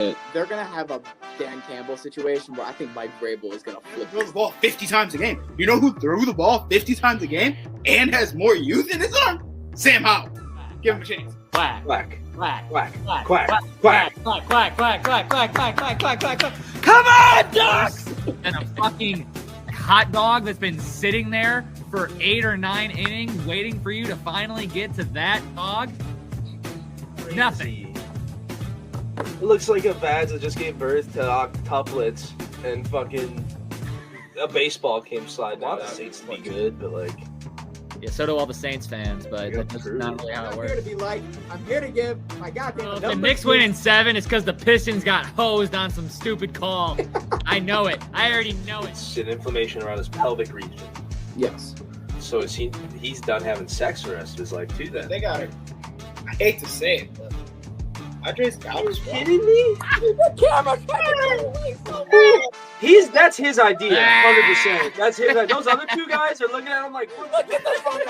they're going to have a Dan Campbell situation where I think Mike Vrabel is going to flip. Throws the ball 50 times a game. You know who threw the ball 50 times a game and has more youth in his arm? Sam Howell. Give him a chance. Quack. Quack. Quack. Quack. Quack. Quack. Quack. Quack. Quack. Quack. Quack. Quack. Quack. Quack. Quack. Quack. Quack. Quack. Come on, Ducks! And a fucking hot dog that's been sitting there for 8 or 9 innings waiting for you to finally get to that dog. Nothing. It looks like a Vads that just gave birth to octuplets and fucking a baseball came sliding out. The Saints to be good, but like. Yeah, so do all the Saints fans, but that's just not really how it works. I'm here to be like, I'm here to give my goddamn. Well, if the Knicks win in 7, it's because the Pistons got hosed on some stupid call. I know it. I already know it. It's an inflammation around his pelvic region. Yes. So is he's done having sex the rest of his life too then. They got it. I hate to say it, but Andres Gallo's Kidding me? The camera That's his idea, 100%. That's his idea. Those other two guys are looking at him like, look at this fucking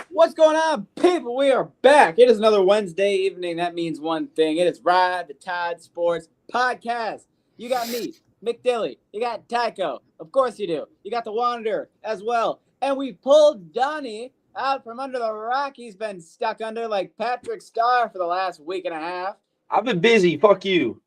What's going on, people? We are back. It is another Wednesday evening. That means one thing. It is Ride the Tide Sports Podcast. You got me, McDilly. You got Tycho. Of course you do. You got the Wanderer as well. And we pulled Donnie out from under the rock he's been stuck under like Patrick Starr for the last week and a half. I've been busy. Fuck you.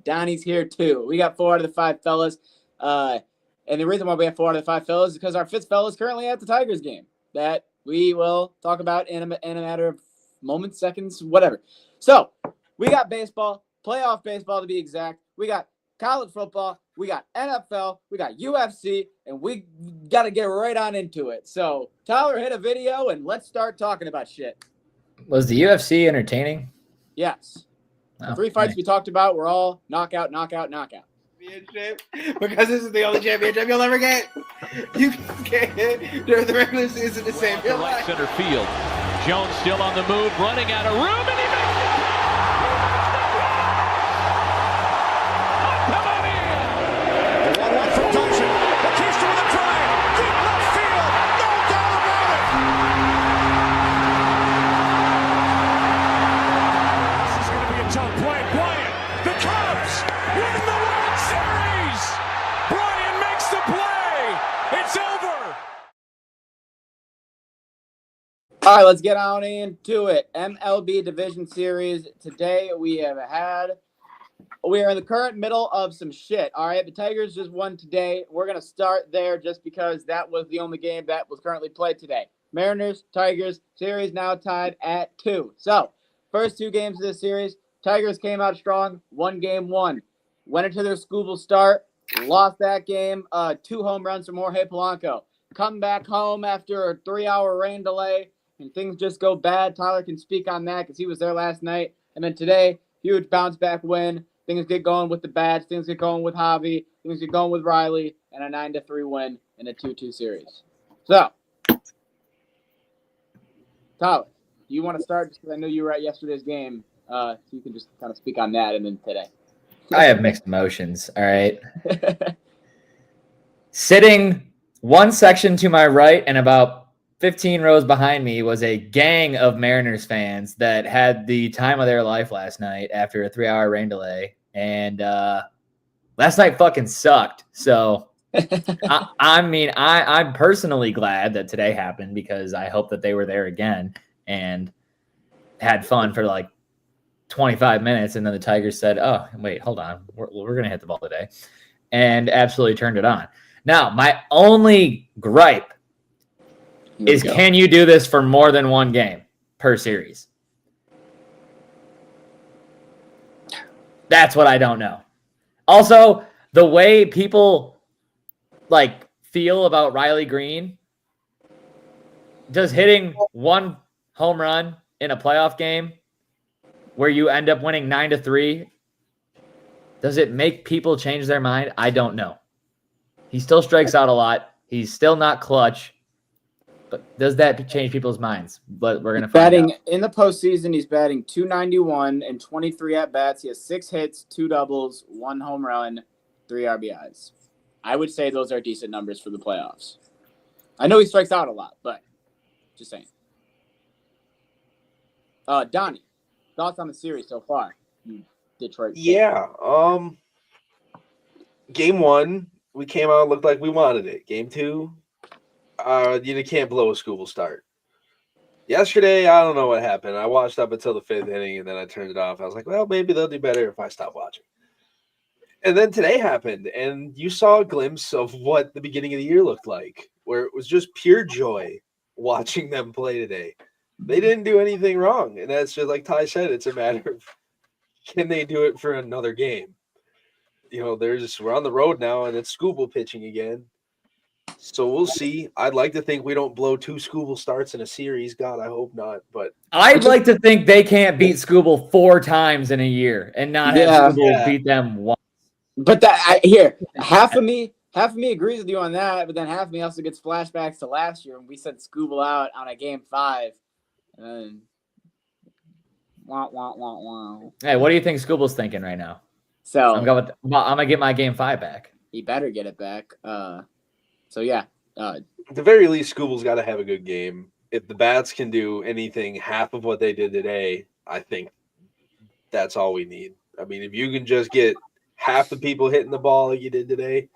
Donnie's here too. We got 4 out of the 5 fellas. And the reason why we have 4 out of the 5 fellas is because our 5th fellow is currently at the Tigers game that we will talk about in a matter of moments, seconds, whatever. So we got baseball, playoff baseball to be exact. We got college football, we got NFL, we got UFC, and we got to get right on into it. So Tyler, hit a video and let's start talking about shit. Was the UFC entertaining? Yes. Oh, The 3 fights we talked about were all knockout, knockout, knockout. championship because this is the only championship you'll ever get. You can't during the regular season to save your life. Center field. Jones still on the move, running out of room, and he makes it. Come on in. The 1-1 from Tyson. Batista with a drive. Deep left field. No doubt about it. This is going to be a tough play. Bryant, the Cubs win the World Series. Bryant makes the play. It's over. All right, let's get on into it. MLB Division Series. Today we are in the current middle of some shit. All right, the Tigers just won today. We're going to start there just because that was the only game that was currently played today. Mariners, Tigers, series now tied at 2. So, first 2 games of this series, Tigers came out strong, won game 1. Went into their Scooble start, lost that game, 2 home runs from Jorge Polanco. Come back home after a 3-hour rain delay, and things just go bad. Tyler can speak on that because he was there last night. And then today, huge bounce back win. Things get going with the bats. Things get going with Javi. Things get going with Riley. And a 9-3 win in a 2-2 series. So, Tyler, do you want to start? Because I know you were at yesterday's game. So you can just kind of speak on that and then today. I have mixed emotions. All right. Sitting one section to my right and about 15 rows behind me was a gang of Mariners fans that had the time of their life last night after a 3-hour rain delay. And last night fucking sucked. So, I'm personally glad that today happened because I hope that they were there again and had fun for like 25 minutes. And then the Tigers said, oh, wait, hold on. We're going to hit the ball today. And absolutely turned it on. Now, my only gripe is can you do this for more than one game per series? That's what I don't know. Also, the way people like feel about Riley Green, does hitting one home run in a playoff game where you end up winning 9-3, does it make people change their mind? I don't know. He still strikes out a lot. He's still not clutch. But does that change people's minds? But we're going to find out. In the postseason, he's batting .291 and 23 at-bats. He has 6 hits, 2 doubles, 1 home run, 3 RBIs. I would say those are decent numbers for the playoffs. I know he strikes out a lot, but just saying. Donnie, thoughts on the series so far? Detroit. Yeah. Game 1, we came out, looked like we wanted it. Game 2, you can't blow a Scooble start. Yesterday, I don't know what happened. I watched up until the 5th inning, and then I turned it off. I was like, well, maybe they'll do better if I stop watching. And then today happened, and you saw a glimpse of what the beginning of the year looked like, where it was just pure joy watching them play today. They didn't do anything wrong, and that's just like Ty said, it's a matter of can they do it for another game? We're on the road now, and it's Scooble pitching again. So we'll see. I'd like to think we don't blow 2 Scooble starts in a series. God, I hope not. But I'd like to think they can't beat Scooble 4 times in a year and not have Scooble beat them once. But half of me agrees with you on that, but then half of me also gets flashbacks to last year when we sent Scooble out on a game 5. And wah. Hey, what do you think Scooble's thinking right now? So I'm gonna get my game 5 back. he better get it back. So yeah. at the very least, Scooble's got to have a good game. If the bats can do anything half of what they did today, I think that's all we need. I mean, if you can just get half the people hitting the ball like you did today,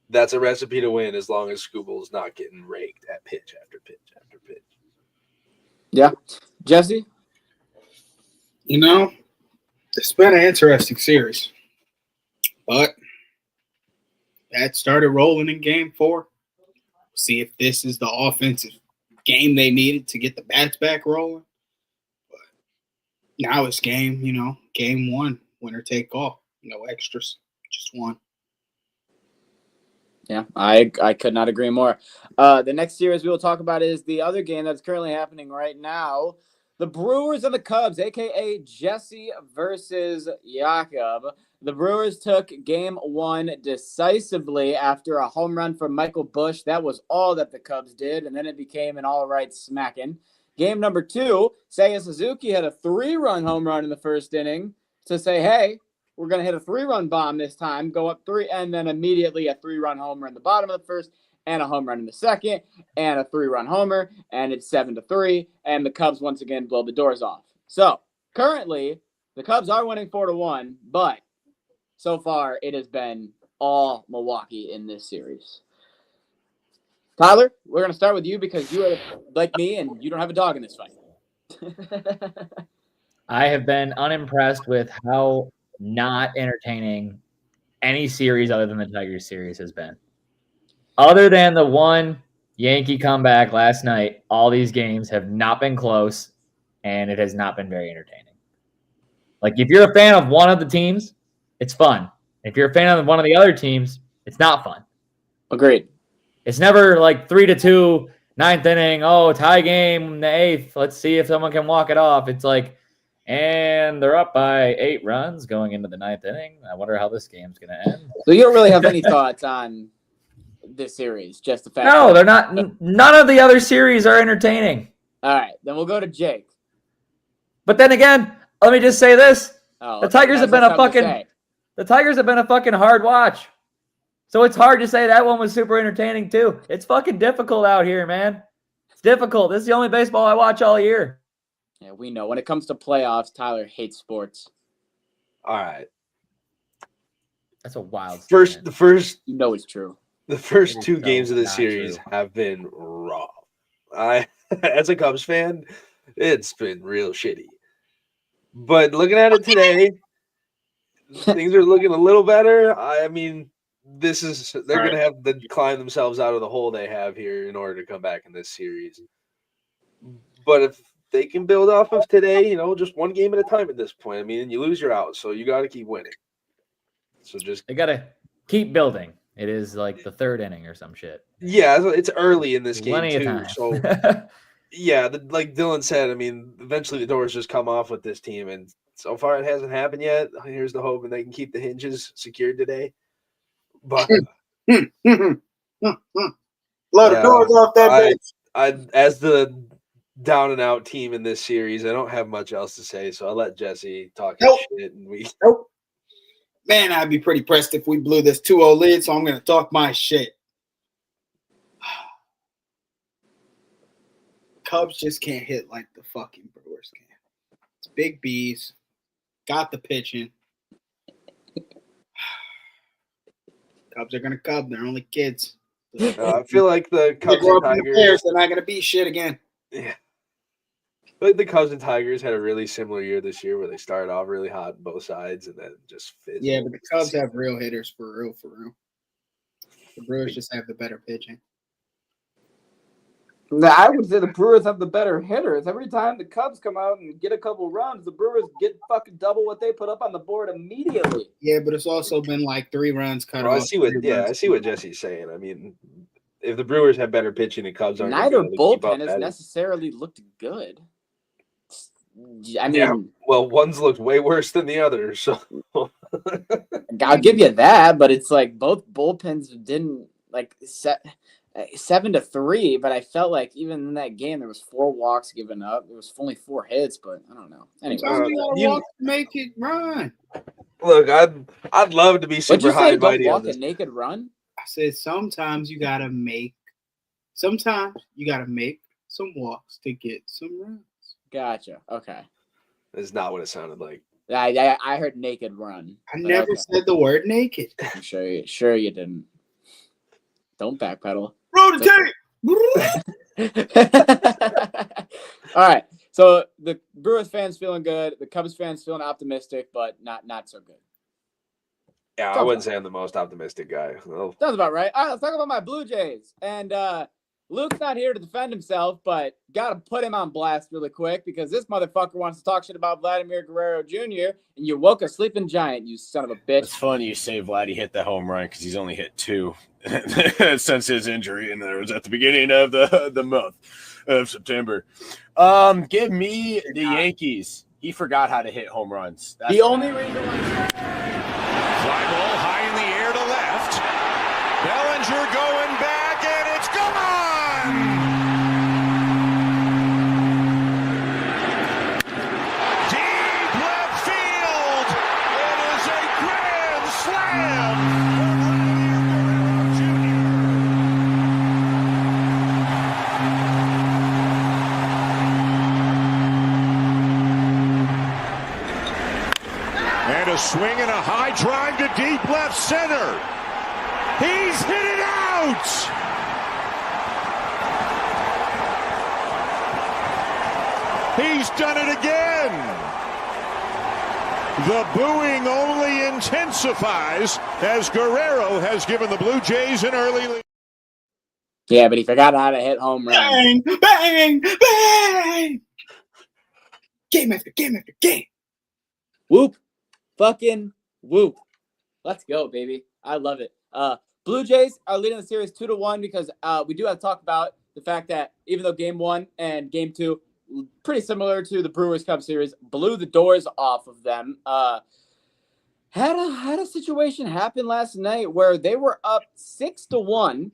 that's a recipe to win as long as Scooble's not getting raked at pitch after pitch after pitch. Yeah. Jesse? It's been an interesting series. But that started rolling in game 4. See if this is the offensive game they needed to get the bats back rolling. But now it's game 1, winner take all. No extras, just one. Yeah, I could not agree more. The next series we will talk about is the other game that's currently happening right now. The Brewers and the Cubs, a.k.a. Jesse versus Jakob. The Brewers took game 1 decisively after a home run from Michael Busch. That was all that the Cubs did, and then it became an all-right smacking. Game number 2, Seiya Suzuki had a 3-run home run in the first inning to say, hey, we're going to hit a 3-run bomb this time, go up 3, and then immediately a 3-run homer in the bottom of the first, and a home run in the second, and a 3-run homer, and it's 7-3, and the Cubs once again blow the doors off. So, currently, the Cubs are winning 4-1, but so far it has been all Milwaukee in this series. Tyler, we're going to start with you because you are like me, and you don't have a dog in this fight. I have been unimpressed with how not entertaining any series other than the Tigers series has been. Other than the one Yankee comeback last night, all these games have not been close, and it has not been very entertaining. Like, if you're a fan of one of the teams, it's fun. If you're a fan of one of the other teams, it's not fun. Agreed. It's never like 3-2, 9th inning, tie game in the 8th. Let's see if someone can walk it off. It's like, and they're up by 8 runs going into the 9th inning. I wonder how this game's going to end. So you don't really have any thoughts on this series, just the fact. No, they're not. None of the other series are entertaining. All right, then we'll go to Jake. But then again, let me just say this: Oh, the Tigers have been a fucking hard watch. So it's hard to say that one was super entertaining too. It's fucking difficult out here, man. It's difficult. This is the only baseball I watch all year. Yeah, we know. When it comes to playoffs, Tyler hates sports. All right. That's a wild First, You know it's true. the first It is 2 so games of the not series true. have been rough. As a Cubs fan, it's been real shitty. But looking at it today, things are looking a little better. I mean, they're going to have to climb themselves out of the hole they have here in order to come back in this series. But if they can build off of today, just one game at a time at this point. I mean, you lose, you're out. So you got to keep winning. So They gotta keep building. It is like the 3rd inning or some shit. yeah, it's early in this game Plenty of too. time. So yeah, like Dylan said, I mean, eventually the doors just come off with this team, and so far it hasn't happened yet. Here's the hope, and they can keep the hinges secured today. But Blow the doors off that bitch. as the down and out team in this series, I don't have much else to say, so I'll let Jesse talk his shit, and we. Nope. Man, I'd be pretty pressed if we blew this 2-0 lead, so I'm going to talk my shit. Cubs just can't hit like the fucking Brewers can. It's Big B's. Got the pitching. Cubs are gonna Cub. They're only kids. I feel like the They Cubs grow and up in the Tigers. Bears, they're not gonna be shit again. Yeah. But the Cubs and Tigers had a really similar year this year where they started off really hot on both sides and then just fizzled. Yeah, but the Cubs have real hitters for real, for real. The Brewers just have the better pitching. I would say the Brewers have the better hitters. Every time the Cubs come out and get a couple runs, the Brewers get fucking double what they put up on the board immediately. Yeah, but it's also been like 3 runs cut Well, off. I see what 3 yeah, runs. I see what Jesse's saying. I mean, if the Brewers have better pitching and Cubs aren't Neither gonna be able to keep up bullpen has that- necessarily looked good. I mean, Yeah. Well, one's looked way worse than the other, so I'll give you that, but it's like both bullpens didn't like 7-3. But I felt like even in that game there was 4 walks given up. There was only 4 hits, but I don't know. Anyway, Sometimes you gotta you- walk to make it run. look, I'd love to be what'd super you high say? and Don't mighty on walk a this. naked run? I said sometimes you gotta make some walks to get some runs. Gotcha. Okay. That's not what it sounded like. I heard naked run. I but never okay. said the word naked. I'm sure you didn't. Don't backpedal. Roll the tape. All right. So the Brewers fans feeling good. The Cubs fans feeling optimistic, but not so good. Yeah, I Sounds wouldn't say I'm the most optimistic guy. Well, Sounds about right. All right, let's talk about my Blue Jays. And Luke's not here to defend himself, but got to put him on blast really quick because this motherfucker wants to talk shit about Vladimir Guerrero Jr. and you woke a sleeping giant, you son of a bitch. It's funny you say Vladdy hit the home run because he's only hit 2 since his injury, and it was at the beginning of the month of September. Give me the Yankees. He forgot how to hit home runs. That's The only reason why Fly ball high in the air to left. Bellinger going back, and it's gone! Deep left field. It is a grand slam for Vladimir Guerrero Jr. And a swing and a high drive to deep left center. He's hit it out. He's done it again. The booing only intensifies as Guerrero has given the Blue Jays an early lead. Yeah, but he forgot how to hit home runs. Bang, bang, bang. Game after game after game. Whoop. Fucking whoop. Let's go, baby. I love it. Blue Jays are leading the series 2-1 because we do have to talk about the fact that even though game 1 and game 2, pretty similar to the Brewers Cubs series, blew the doors off of them. Had a situation happen last night where they were up 6-1,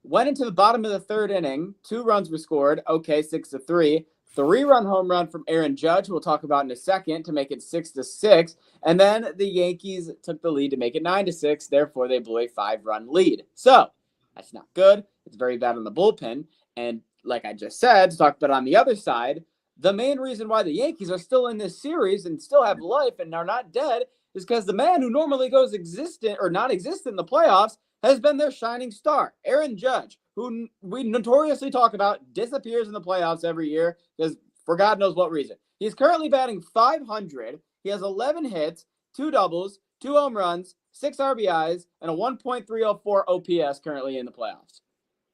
went into the bottom of the 3rd inning, 2 runs were scored. Okay, 6-3. 3-run home run from Aaron Judge, we'll talk about in a second, to make it 6-6. And then the Yankees took the lead to make it 9-6. Therefore, they blew a 5-run lead. So that's not good. It's very bad on the bullpen. And like I just said, to talk about on the other side, the main reason why the Yankees are still in this series and still have life and are not dead is because the man who normally goes existent or not existent in the playoffs has been their shining star, Aaron Judge, who we notoriously talk about disappears in the playoffs every year because for God knows what reason. He's currently batting .500. He has 11 hits, 2 doubles, 2 home runs, 6 RBIs, and a 1.304 OPS currently in the playoffs.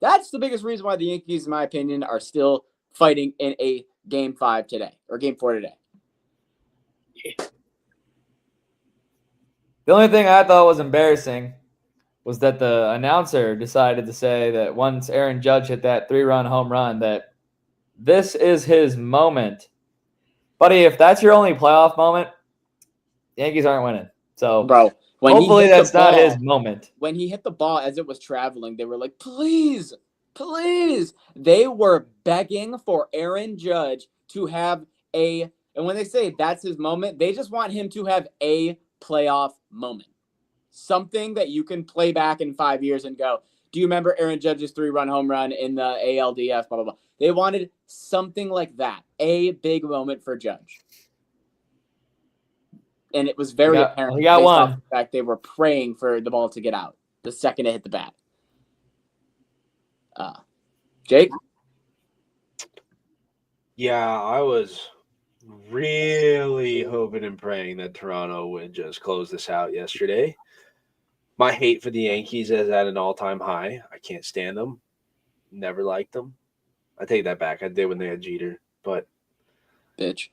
That's the biggest reason why the Yankees, in my opinion, are still fighting in a Game 5 today, or Game 4 today. The only thing I thought was embarrassing was that the announcer decided to say that once Aaron Judge hit that 3-run home run, that this is his moment. Buddy, if that's your only playoff moment, the Yankees aren't winning. So Bro, when hopefully he hit that's the not ball, his moment. When he hit the ball as it was traveling, they were like, please, please. They were begging for Aaron Judge to have and when they say that's his moment, they just want him to have a playoff moment. Something that you can play back in 5 years and go, do you remember Aaron Judge's 3-run home run in the ALDS, blah, blah, blah. They wanted something like that, a big moment for Judge. And it was very apparent. We got based off one. the fact they were praying for the ball to get out the second it hit the bat. Jake? Yeah, I was really hoping and praying that Toronto would just close this out yesterday. My hate for the Yankees is at an all-time high. I can't stand them. Never liked them. I take that back. I did when they had Jeter, but Bitch.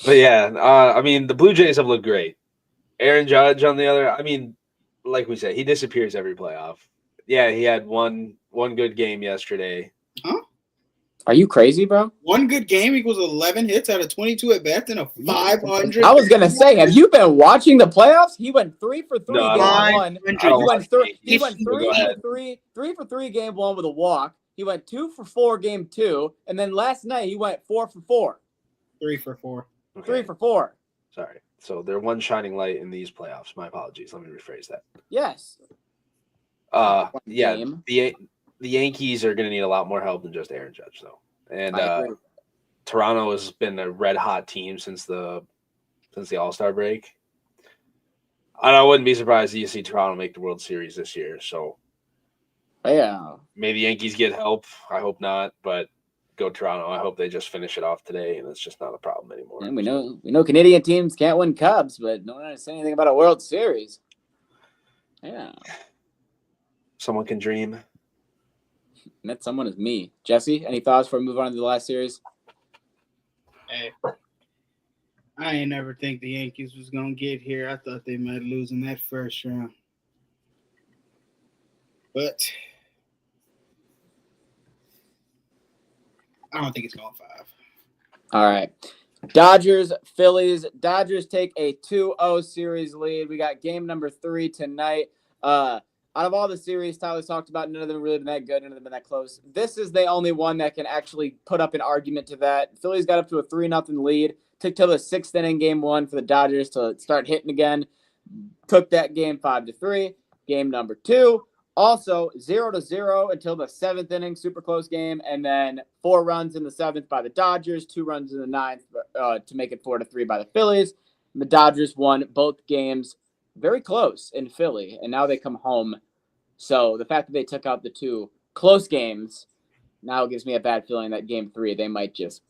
But yeah, I mean, the Blue Jays have looked great. Aaron Judge on the other, I mean, like we said, he disappears every playoff. Yeah, he had one good game yesterday. Are you crazy, bro? One good game equals 11 hits out of 22 at bats and a 500. I was gonna say, have you been watching the playoffs? He went 3 for 3 No, game one. He went Go ahead. 3 for 3 game one with a walk. He went 2 for 4 game 2, and then last night he went 4 for 4. 3 for 4. Okay, 3 for 4. sorry. So they're one shining light in these playoffs. My apologies. Let me rephrase that. Yes. Yeah, Game. the Yankees are going to need a lot more help than just Aaron Judge, though. And I agree. Toronto has been a red hot team since the All-Star break. And I wouldn't be surprised if you see Toronto make the World Series this year. So Yeah. maybe Yankees get help. I hope not, but go Toronto. I hope they just finish it off today, and it's just not a problem anymore. And we know Canadian teams can't win Cubs, but no one has said anything about a World Series. Yeah. Someone can dream. And that someone is me. Jesse, any thoughts before we move on to the last series? Hey, I ain't never think the Yankees was going to get here. I thought they might lose in that first round. But I don't think it's going 5. All right. Dodgers, Phillies. Dodgers take a 2-0 series lead. We got game number 3 tonight. Out of all the series Tyler's talked about, none of them really been that good. None of them been that close. This is the only one that can actually put up an argument to that. Phillies got up to a 3-0 lead. Took till the 6th inning, game 1 for the Dodgers to start hitting again. Took that game 5-3. Game number 2, also 0-0 until the 7th inning, super close game, and then 4 runs in the 7th by the Dodgers, 2 runs in the 9th to make it 4-3 by the Phillies. And the Dodgers won both games very close in Philly, and now they come home. So the fact that they took out the 2 close games now gives me a bad feeling that game 3 they might just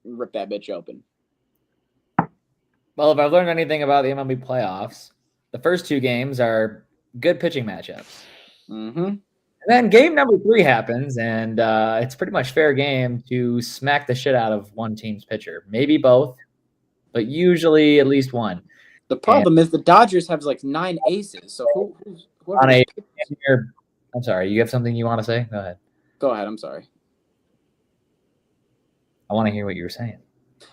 rip that bitch open. Well, if I've learned anything about the MLB playoffs, the first 2 games are good pitching matchups. Mm-hmm. And then game number 3 happens, and it's pretty much fair game to smack the shit out of one team's pitcher. Maybe both, but usually at least one. The problem is the Dodgers have like 9 aces. So On a, I'm sorry, you have something you want to say? Go ahead. Go ahead. I'm sorry. I want to hear what you were saying.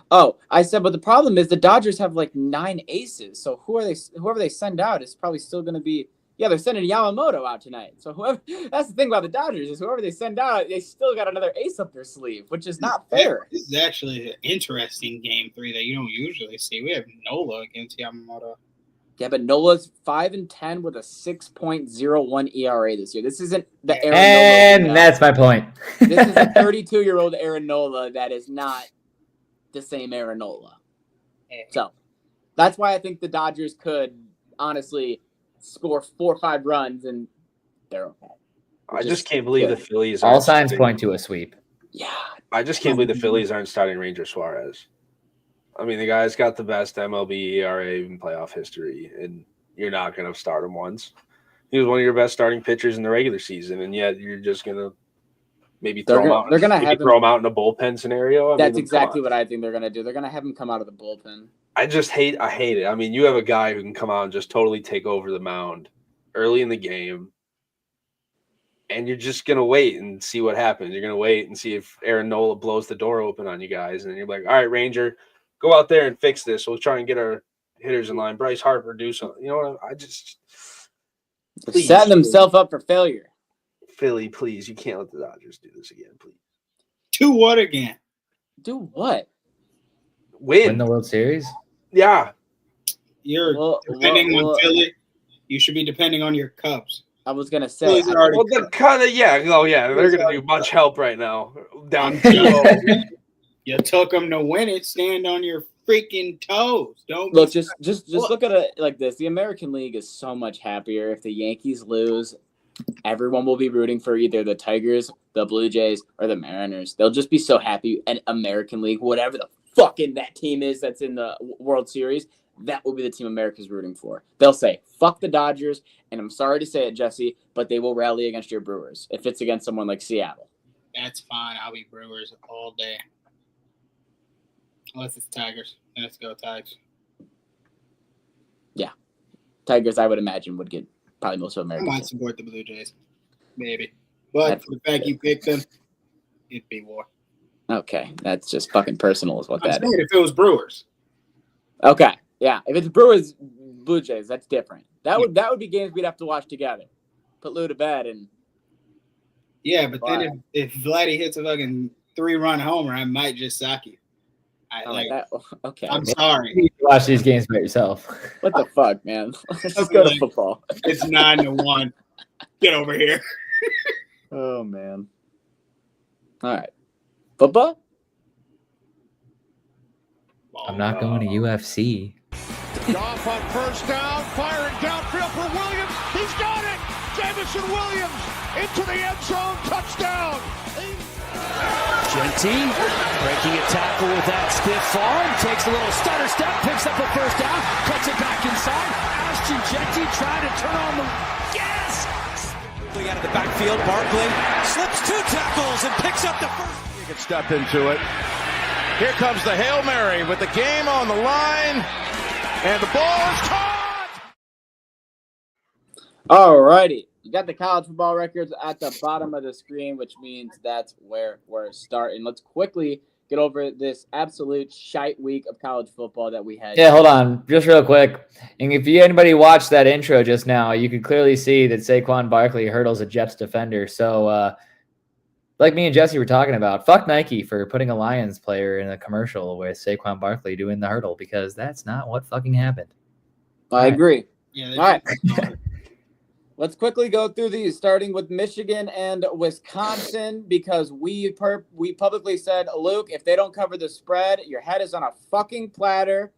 Oh, I said, but the problem is the Dodgers have like 9 aces. So whoever they send out is probably still going to be. Yeah, they're sending Yamamoto out tonight. So that's the thing about the Dodgers is whoever they send out, they still got another ace up their sleeve, which is not fair. This is actually an interesting game 3 that you don't usually see. We have Nola against Yamamoto. Yeah, but Nola's 5-10 with a 6.01 ERA this year. This isn't the Aaron And Nola. that's my point. This is a 32-year-old Aaron Nola that is not the same Aaron Nola. So that's why I think the Dodgers could honestly score 4 or 5 runs and they're okay. I just can't believe the Phillies. All aren't signs starting- point to a sweep. Yeah. I just can't believe the Phillies aren't starting Ranger Suarez. I mean, the guy's got the best MLB ERA in playoff history, and you're not going to start him once. He was one of your best starting pitchers in the regular season, and yet you're just going to maybe throw him out. They're gonna have throw him out in a bullpen scenario. That's exactly what I think they're gonna do. They're gonna have him come out of the bullpen. I hate it. I mean, you have a guy who can come out and just totally take over the mound early in the game, and you're just going to wait and see what happens. You're going to wait and see if Aaron Nola blows the door open on you guys, and you're like, all right, Ranger, go out there and fix this. We'll try and get our hitters in line. Bryce Harper, do something. You know what? I just They're setting themselves up for failure. Philly, please, you can't let the Dodgers do this again, please. 2 what again? Do what? Win the World Series? Yeah. You're depending on Philly. You should be depending on your Cubs. I was gonna say. Phillies are already Well, they're kind of yeah. Oh yeah, they're gonna do much help right now. Down I'm 2-0. You took them to win it. Stand on your freaking toes. Don't Look, be- just look at it like this. The American League is so much happier if the Yankees lose. Everyone will be rooting for either the Tigers, the Blue Jays, or the Mariners. They'll just be so happy. And American League, whatever the fucking that team is that's in the World Series, that will be the team America's rooting for. They'll say, fuck the Dodgers, and I'm sorry to say it, Jesse, but they will rally against your Brewers if it's against someone like Seattle. That's fine. I'll be Brewers all day. Unless it's Tigers. Then let's go Tigers. Tigers, I would imagine, would get probably most of I America. might support the Blue Jays. Maybe. But That's- for the fact you picked them, it'd be war. Okay, that's just fucking personal is what I'm that saying is. if it was Brewers. Okay, yeah. If it's Brewers, Blue Jays, that's different. That would be games we'd have to watch together. Put Lou to bed and Yeah, but then if Vladdy hits a fucking 3-run homer, I might just sock you. okay. I'm sorry. You can watch these games by yourself. What the fuck, man? Let's just go to football. It's 9-1. Get over here. Oh man. All right. Football? I'm not going to UFC. Goff on first down, firing downfield for Williams. He's got it. Jamison Williams into the end zone. Touchdown. Genty breaking a tackle with that stiff arm, takes a little stutter step, picks up a first down, cuts it back inside. Ashton Genty trying to turn on the gas. Out of the backfield, Barkley slips 2 tackles and picks up the first. You can step into it. Here comes the Hail Mary with the game on the line, and the ball is caught. All righty. You got the college football records at the bottom of the screen, which means that's where we're starting. Let's quickly get over this absolute shite week of college football that we had. Yeah, hold on, just real quick. And if anybody watched that intro just now, you could clearly see that Saquon Barkley hurdles a Jets defender. So, like me and Jesse were talking about, fuck Nike for putting a Lions player in a commercial with Saquon Barkley doing the hurdle, because that's not what fucking happened. I agree. Yeah, All right. Let's quickly go through these, starting with Michigan and Wisconsin, because we publicly said, Luke, if they don't cover the spread, your head is on a fucking platter,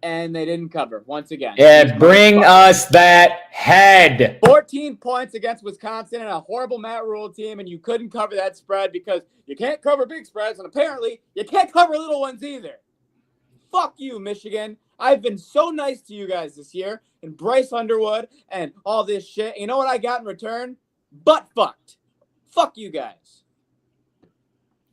and they didn't cover once again. Yeah, bring us that head. 14 points against Wisconsin and a horrible Matt Rule team, and you couldn't cover that spread because you can't cover big spreads, and apparently you can't cover little ones either. Fuck you, Michigan. I've been so nice to you guys this year, and Bryce Underwood and all this shit. You know what I got in return? Butt fucked. Fuck you guys.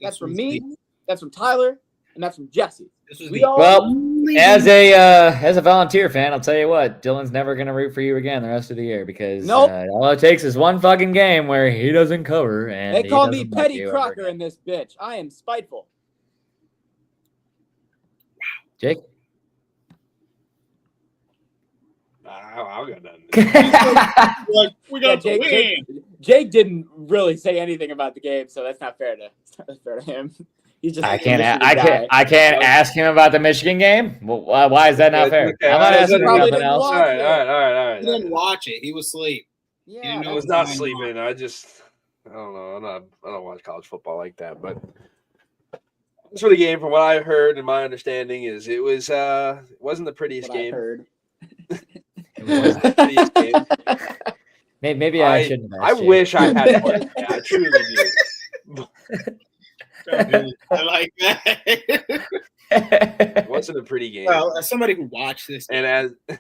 That's from me, that's from Tyler, and that's from Jesse. Well, as a volunteer fan, I'll tell you what, Dylan's never going to root for you again the rest of the year, because all it takes is one fucking game where he doesn't cover. And they call me Petty Crocker in this bitch. I am spiteful. Jake? I'll go done. Like, we got to win. Jake didn't really say anything about the game, so that's not fair to him. He's just I can't ask him about the Michigan game. Well, why is that not fair? Okay, I'm not asking him probably nothing didn't else. All right. He didn't watch it. He was asleep. Yeah, I was not sleeping. I don't know. I don't watch college football like that. But as for the game, from what I heard and my understanding is, it wasn't the prettiest game. I heard. It wasn't the prettiest game. Maybe I shouldn't have I asked you. wish I had one. Yeah, I truly do. I like that. It wasn't a pretty game. Well, as somebody who watched this, And as go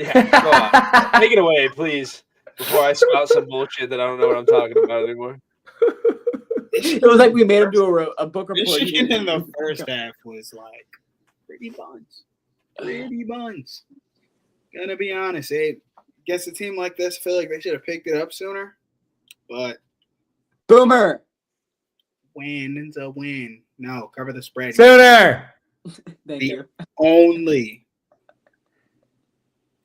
on. Take it away, please, before I spout some bullshit that I don't know what I'm talking about anymore. It was like we made him do a book report. Michigan in the first half was like pretty buns. Gonna be honest, against a team like this, I feel like they should have picked it up sooner. But Boomer. win a win. No, cover the spread. Sooner. Thank The you. only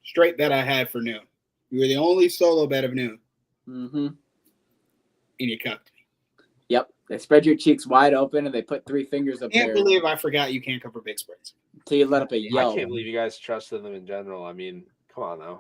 straight bet I had for noon. You were the only solo bet of noon, Mm-hmm. and you cucked me. Yep. They spread your cheeks wide open and they put 3 fingers up Can't there believe I forgot you can't cover big spreads. until you let up a I yell. can't believe you guys trusted them in general. I mean, Come on now.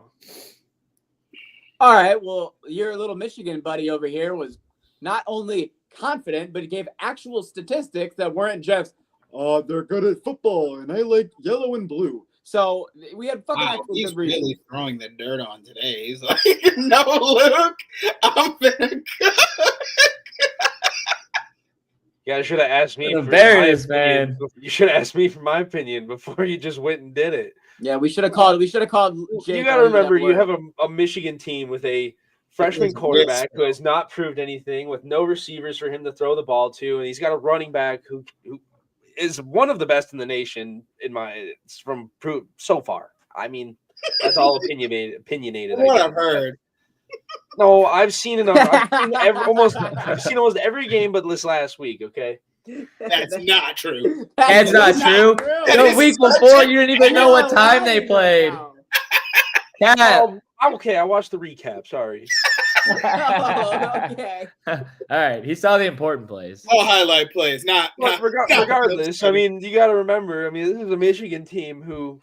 All right. Well, your little Michigan buddy over here was not only confident, but he gave actual statistics that weren't just, oh, they're good at football and I like yellow and blue. So we had fucking Wow, actual he's good reason. really throwing the dirt on today. He's like, no, Luke, I'm gonna You guys should have asked me. The for Bears, my opinion. man. You should have asked me for my opinion before you just went and did it. Yeah, we should have called. Jake You got to while he was at remember, you work. Oh, have a Michigan team with a freshman was quarterback rich, who has not proved anything, with no receivers for him to throw the ball to, and he's got a running back who is one of the best in the nation so far. I mean, that's all opinionated. I what guess. I've heard. No, I've seen almost every game but this last week. Okay, That's not true. That's not true. That The is week such before, a- you didn't even know what time they played. Cat. okay. I watched the recap. Sorry. Okay. All right, he saw the important plays. All highlight plays, not. But regardless, I mean, you got to remember. I mean, this is a Michigan team who,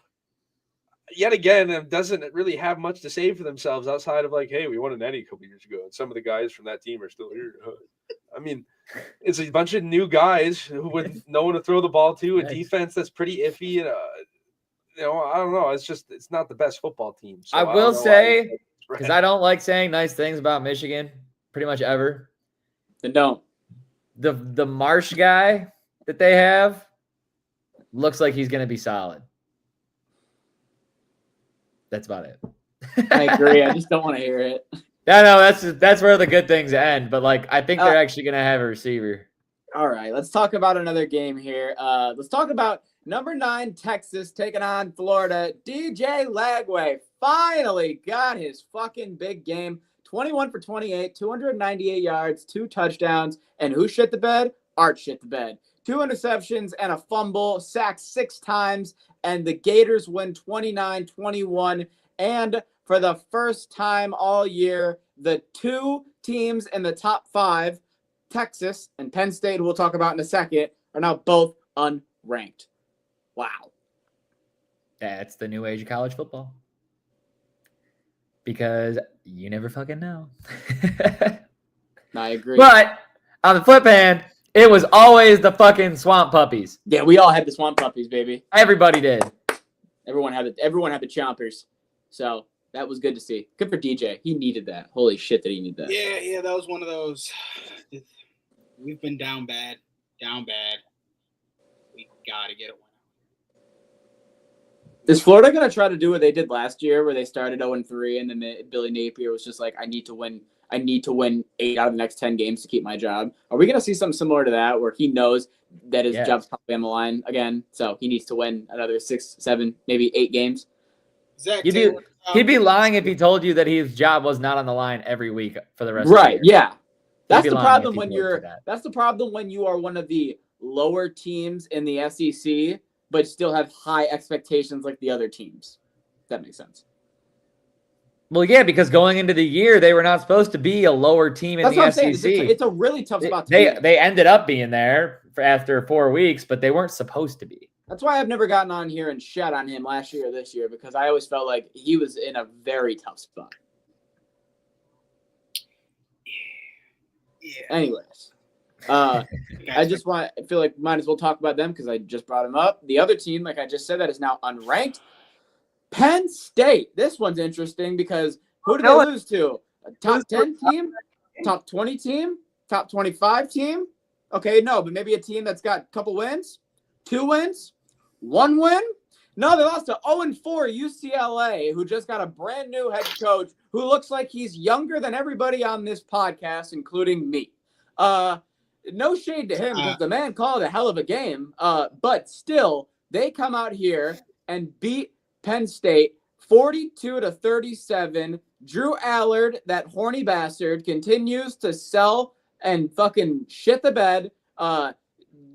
yet again, doesn't really have much to say for themselves outside of like, hey, we won a Natty a couple years ago, and some of the guys from that team are still here. I mean, it's a bunch of new guys who with no one to throw the ball to, a Nice. defense that's pretty iffy, and I don't know. It's not the best football team. So I don't will know why say, it's because I don't like saying nice things about Michigan pretty much ever. Then don't. The Marsh guy that they have looks like he's going to be solid. That's about it. I agree. I just don't want to hear it. No, that's where the good things end. But like, I think they're actually going to have a receiver. All right, let's talk about another game here. Let's talk about number 9 Texas taking on Florida. DJ Lagway finally got his fucking big game. 21 for 28, 298 yards, 2 touchdowns. And who shit the bed? Art shit the bed. 2 interceptions and a fumble, sacked 6 times. And the Gators win 29-21. And for the first time all year, the 2 teams in the top 5, Texas and Penn State, who we'll talk about in a second, are now both unranked. Wow. That's the new age of college football. Because you never fucking know. I agree. But on the flip hand, it was always the fucking swamp puppies. Yeah, we all had the swamp puppies, baby. Everybody did. Everyone had the chompers. So that was good to see. Good for DJ. He needed that. Holy shit, did he need that? Yeah, that was one of those. We've been down bad. We gotta get a win. Is Florida gonna try to do what they did last year, where they started 0-3, and then Billy Napier was just like, I need to win 8 out of the next 10 games to keep my job? Are we gonna see something similar to that, where he knows that his job's probably on the line again, so he needs to win another 6, 7, maybe 8 games? Zach He'd Taylor, be lying if he told you that his job was not on the line every week for the rest of the Right? year. Yeah, that's be the lying problem if he when told you you're. that. That's the problem when you are one of the lower teams in the SEC, but still have high expectations like the other teams. That makes sense. Well, yeah, because going into the year, they were not supposed to be a lower team in That's the what I'm saying. SEC. It's a really tough spot to be in. They ended up being there after 4 weeks, but they weren't supposed to be. That's why I've never gotten on here and shat on him last year or this year, because I always felt like he was in a very tough spot. Yeah. Anyways, I feel like might as well talk about them because I just brought him up. The other team, like I just said, that is now unranked. Penn State. This one's interesting because who did they lose to? A top 10 team? Top 20 team? Top 25 team? Okay, no, but maybe a team that's got a couple wins? 2 wins? 1 win? No, they lost to 0-4 UCLA, who just got a brand new head coach who looks like he's younger than everybody on this podcast, including me. No shade to him because the man called a hell of a game. But still, they come out here and beat Penn State 42-37. Drew Allard, that horny bastard, continues to sell and fucking shit the bed.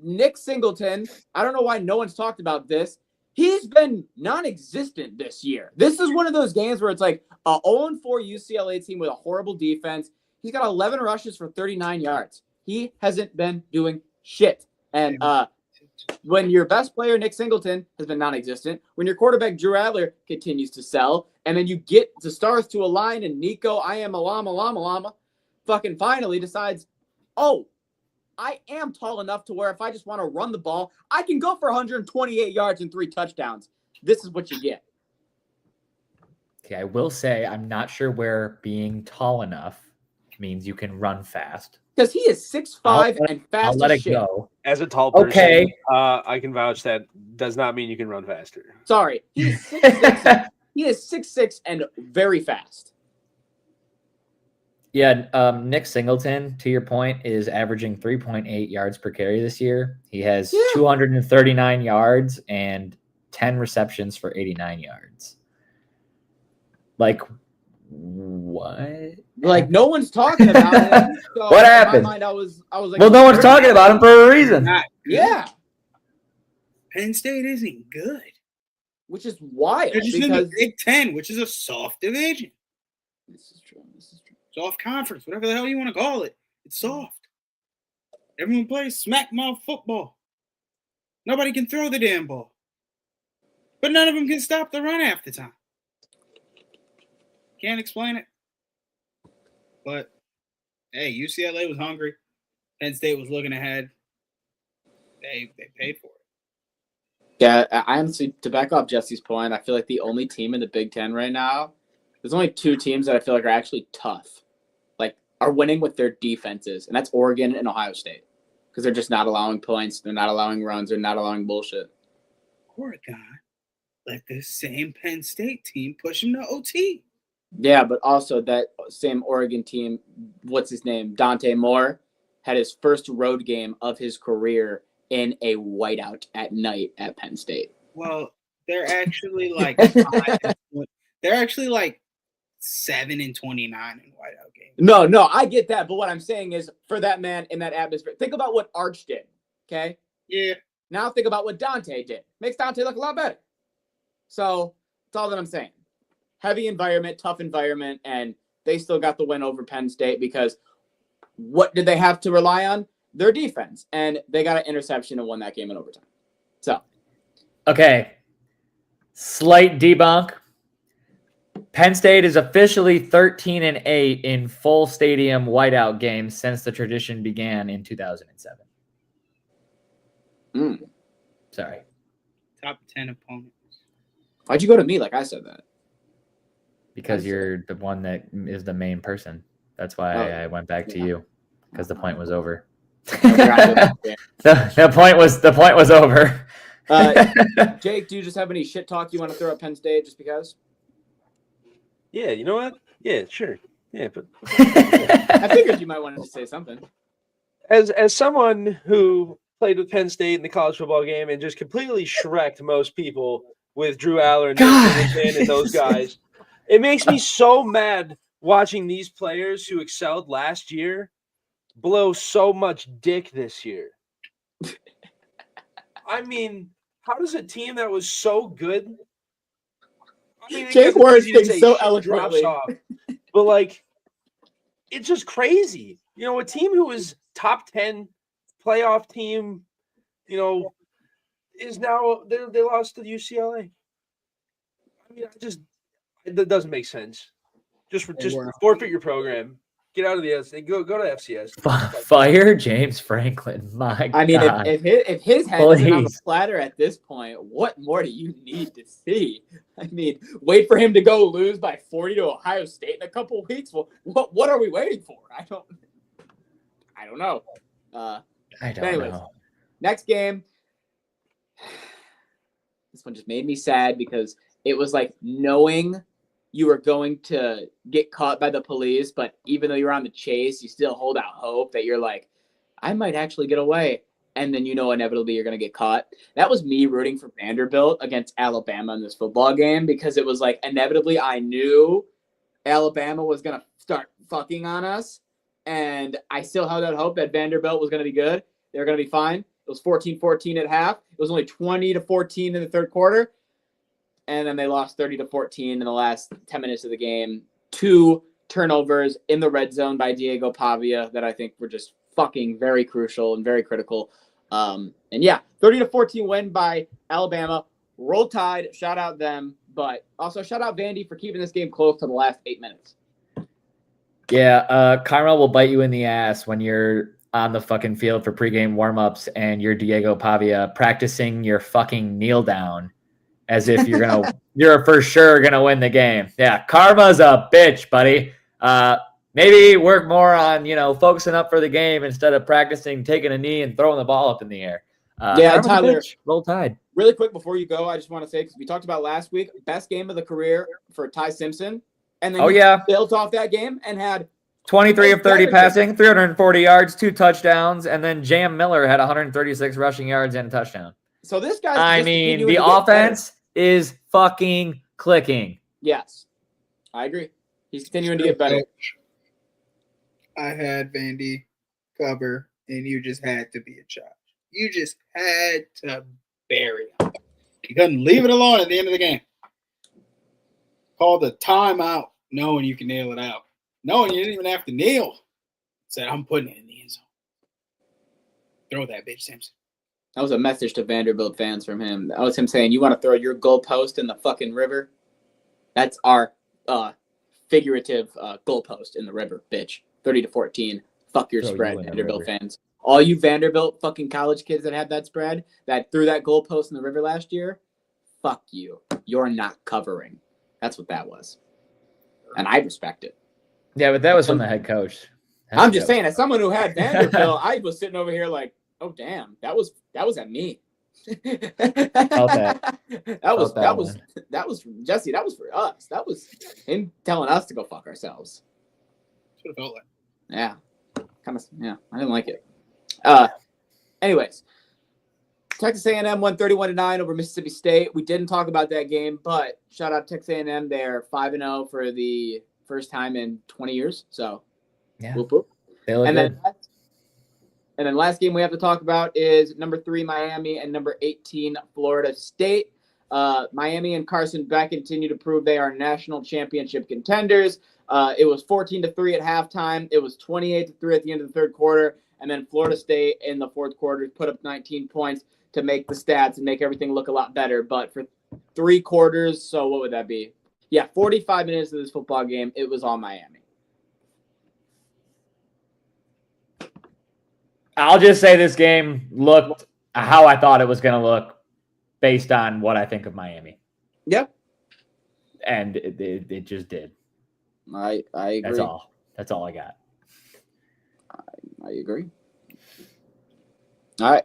Nick Singleton, I don't know why no one's talked about this. He's been non-existent this year. This is one of those games where it's like a 0-4 UCLA team with a horrible defense. He's got 11 rushes for 39 yards. He hasn't been doing shit. And when your best player, Nick Singleton, has been non-existent, when your quarterback, Drew Adler, continues to sell, and then you get the stars to align and Nico, I am Alama, fucking finally decides, oh, I am tall enough to where if I just want to run the ball, I can go for 128 yards and 3 touchdowns. This is what you get. Okay, I will say I'm not sure where being tall enough means you can run fast. Because he is 6'5" and fast I'll let as it shit. go. As a tall person, Okay. I can vouch that does not mean you can run faster. Sorry, he is 6'6". He is 6'6" and very fast. Yeah, Nick Singleton, to your point, is averaging 3.8 yards per carry this year. He has 239 yards and 10 receptions for 89 yards. Like, what? Like, no one's talking about it. So What in happened? my mind, I was like, Well, no one's talking about him for a reason. Not Yeah, Penn State isn't good. which is wild They're just in because the Big Ten, which is a soft division. this is true. Soft conference, whatever the hell you want to call it. It's soft. Everyone plays smack mouth football. Nobody can throw the damn ball. But none of them can stop the run half the time. Can't explain it. But, hey, UCLA was hungry. Penn State was looking ahead. They paid for it. Yeah, I honestly, to back off Jesse's point, I feel like the only team in the Big Ten right now, there's only 2 teams that I feel like are actually tough, like are winning with their defenses, and that's Oregon and Ohio State, because they're just not allowing points, they're not allowing runs, they're not allowing bullshit. Oregon let the same Penn State team push them to OT. Yeah, but also that same Oregon team, what's his name, Dante Moore, had his first road game of his career in a whiteout at night at Penn State. Well, they're actually like they're actually like 7-29 in whiteout games. No, I get that, but what I'm saying is for that man in that atmosphere, think about what Arch did, okay? Yeah. Now think about what Dante did. Makes Dante look a lot better. So that's all that I'm saying. Heavy environment, tough environment, and they still got the win over Penn State because what did they have to rely on? Their defense. And they got an interception and won that game in overtime. So. Okay. Slight debunk. Penn State is officially 13-8 in full stadium whiteout games since the tradition began in 2007. Sorry. Top 10 opponents. Why'd you go to me like I said that? Because you're the one that is the main person. That's why I went back to you, because the point was over. the point was over. Jake, do you just have any shit talk you want to throw at Penn State just because? Yeah, you know what? Yeah, sure. Yeah, but I figured you might want to say something. As someone who played with Penn State in the college football game and just completely shreked most people with Drew Aller and Nick Singleton and those guys, it makes me so mad watching these players who excelled last year blow so much dick this year. I mean, how does a team that was so good? I mean, Jake words things so eloquently. But like, it's just crazy. You know, a team who was top 10 playoff team, you know, is now they lost to UCLA. I mean, that doesn't make sense. Just forfeit your program. Get out of the FCS. Go to FCS. Fire James Franklin. My I mean, God. if his head isn't on the platter at this point, what more do you need to see? I mean, wait for him to go lose by 40 to Ohio State in a couple of weeks. Well, what are we waiting for? I don't know. I don't know. Next game. This one just made me sad because it was like knowing you were going to get caught by the police, but even though you're on the chase, you still hold out hope that you're like, I might actually get away. And then inevitably you're going to get caught. That was me rooting for Vanderbilt against Alabama in this football game because it was like inevitably I knew Alabama was going to start fucking on us. And I still held out hope that Vanderbilt was going to be good. They were going to be fine. It was 14-14 at half. It was only 20-14 in the third quarter. And then they lost 30-14 in the last 10 minutes of the game. 2 turnovers in the red zone by Diego Pavia that I think were just fucking very crucial and very critical. And yeah, 30-14 win by Alabama. Roll Tide. Shout out them. But also shout out Vandy for keeping this game close to the last 8 minutes. Yeah, Karma will bite you in the ass when you're on the fucking field for pregame warmups and you're Diego Pavia practicing your fucking kneel down as if you're for sure gonna win the game. Yeah, karma's a bitch, buddy. Maybe work more on focusing up for the game instead of practicing taking a knee and throwing the ball up in the air. Yeah, Tyler. Roll Tide. Really quick before you go, I just want to say, because we talked about last week, best game of the career for Ty Simpson, and then he built off that game and had 23 of 30 passing, 340 yards, 2 touchdowns, and then Jam Miller had 136 rushing yards and a touchdown. So this guy's the offense is fucking clicking. Yes, I agree. He's continuing to get better. I had Vandy cover, and you just had to be a child. You just had to bury him. You couldn't leave it alone at the end of the game. Called the timeout, knowing you can nail it out. Knowing you didn't even have to kneel. Said, I'm putting it in the end zone. Throw that bitch, Simpson. That was a message to Vanderbilt fans from him. That was him saying, you want to throw your goalpost in the fucking river? That's our figurative goalpost in the river, bitch. 30-14. Fuck your spread, Vanderbilt fans. All you Vanderbilt fucking college kids that had that spread, that threw that goalpost in the river last year, fuck you. You're not covering. That's what that was. And I respect it. Yeah, but that was from the head coach. I'm just saying, as someone who had Vanderbilt, I was sitting over here like, oh damn, that was at me. That was Jesse. That was for us. That was him telling us to go fuck ourselves. That's what it felt like. Yeah, kind of. Yeah, I didn't like it. Anyways, Texas A&M won 31-9 over Mississippi State. We didn't talk about that game, but shout out Texas A&M. They're 5-0 for the first time in 20 years. So, yeah, whoop, whoop. They look good. And then last game we have to talk about is number 3 Miami and number 18 Florida State. Miami and Carson Beck continue to prove they are national championship contenders. It was 14-3 at halftime. It was 28-3 at the end of the third quarter. And then Florida State in the fourth quarter put up 19 points to make the stats and make everything look a lot better. But for 3 quarters, so what would that be? Yeah, 45 minutes of this football game, it was all Miami. I'll just say this game looked how I thought it was going to look based on what I think of Miami. Yep. And it just did. I agree. That's all I got. I agree. All right.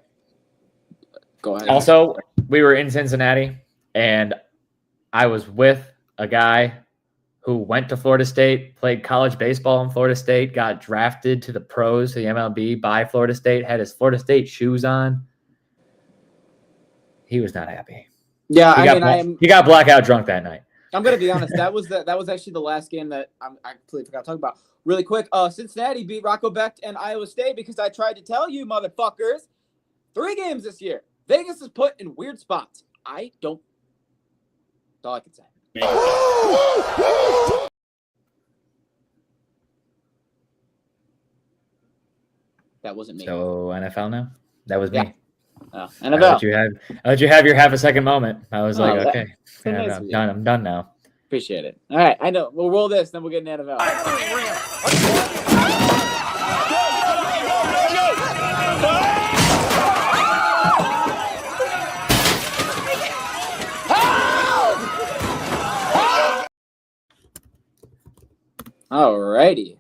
Go ahead. Also, we were in Cincinnati, and I was with a guy who went to Florida State, played college baseball in Florida State, got drafted to the pros, to the MLB by Florida State, had his Florida State shoes on. He was not happy. Yeah, he got blackout drunk that night. I'm gonna be honest. That was actually the last game that I completely forgot to talk about. Really quick, Cincinnati beat Rocco Becht and Iowa State because I tried to tell you, motherfuckers, 3 games this year. Vegas is put in weird spots. I don't. That's all I can say. That wasn't me. So NFL now? That was me. NFL. I let you have your half a second moment. I was like, okay, I'm done. I'm done now. Appreciate it. All right, I know. We'll roll this, then we'll get an NFL. All righty.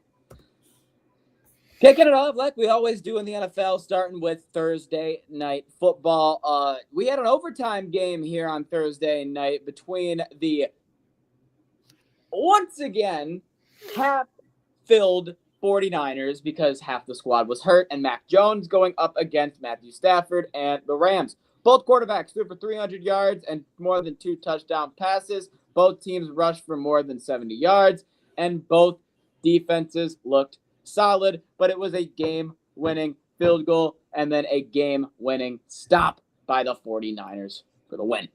Kicking it off like we always do in the NFL, starting with Thursday night football. We had an overtime game here on Thursday night between the, once again, half-filled 49ers because half the squad was hurt, and Mac Jones going up against Matthew Stafford and the Rams. Both quarterbacks threw for 300 yards and more than 2 touchdown passes. Both teams rushed for more than 70 yards, and both defenses looked solid, but it was a game-winning field goal and then a game-winning stop by the 49ers for the win.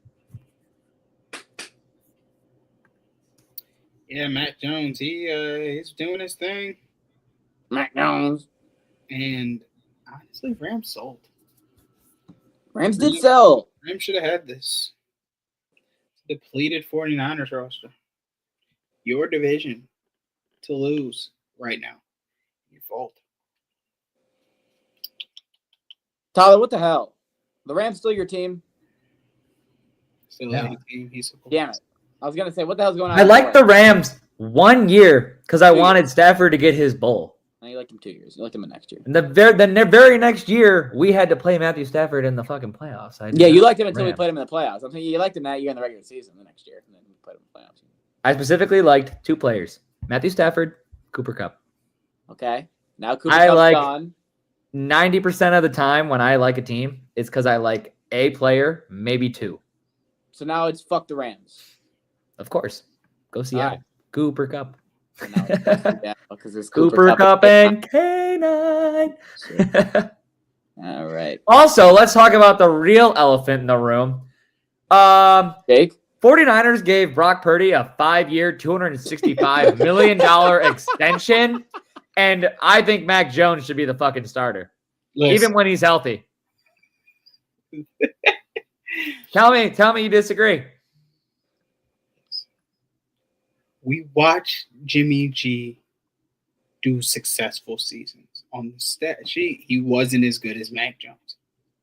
Yeah, Mac Jones, he's doing his thing. Mac Jones. And honestly, Rams sold. Rams did sell. Rams should have had this. Depleted 49ers roster. Your division to lose right now. Your fault. Tyler, what the hell? The Rams still your team? Still Yeah. a team. He's supposed Damn it. I was going to say, what the hell's going on? I like the Rams 1 year because I wanted Stafford to get his bowl. No, you liked him 2 years. You liked him the next year. And the very next year, we had to play Matthew Stafford in the fucking playoffs. Yeah, you liked him until we Rams. played him in the playoffs. I'm saying you liked him that year in the regular season the next year. And then we played him in the playoffs. I specifically liked 2 players: Matthew Stafford, Cooper Kupp. Okay. Now Cooper I Kupp's like- gone. 90% of the time when I like a team, it's because I like a player, maybe 2. So now it's fuck the Rams. Of course. Go Seattle. right. Cooper Kupp. So now it's fuck the- yeah, because it's Cooper Kupp and K9. All right. Also, let's talk about the real elephant in the room. Jake? 49ers gave Brock Purdy a 5-year, $265 million extension, and I think Mac Jones should be the fucking starter, even when he's healthy. Tell me you disagree. We watched Jimmy G do successful seasons. On the stat sheet, he wasn't as good as Mac Jones.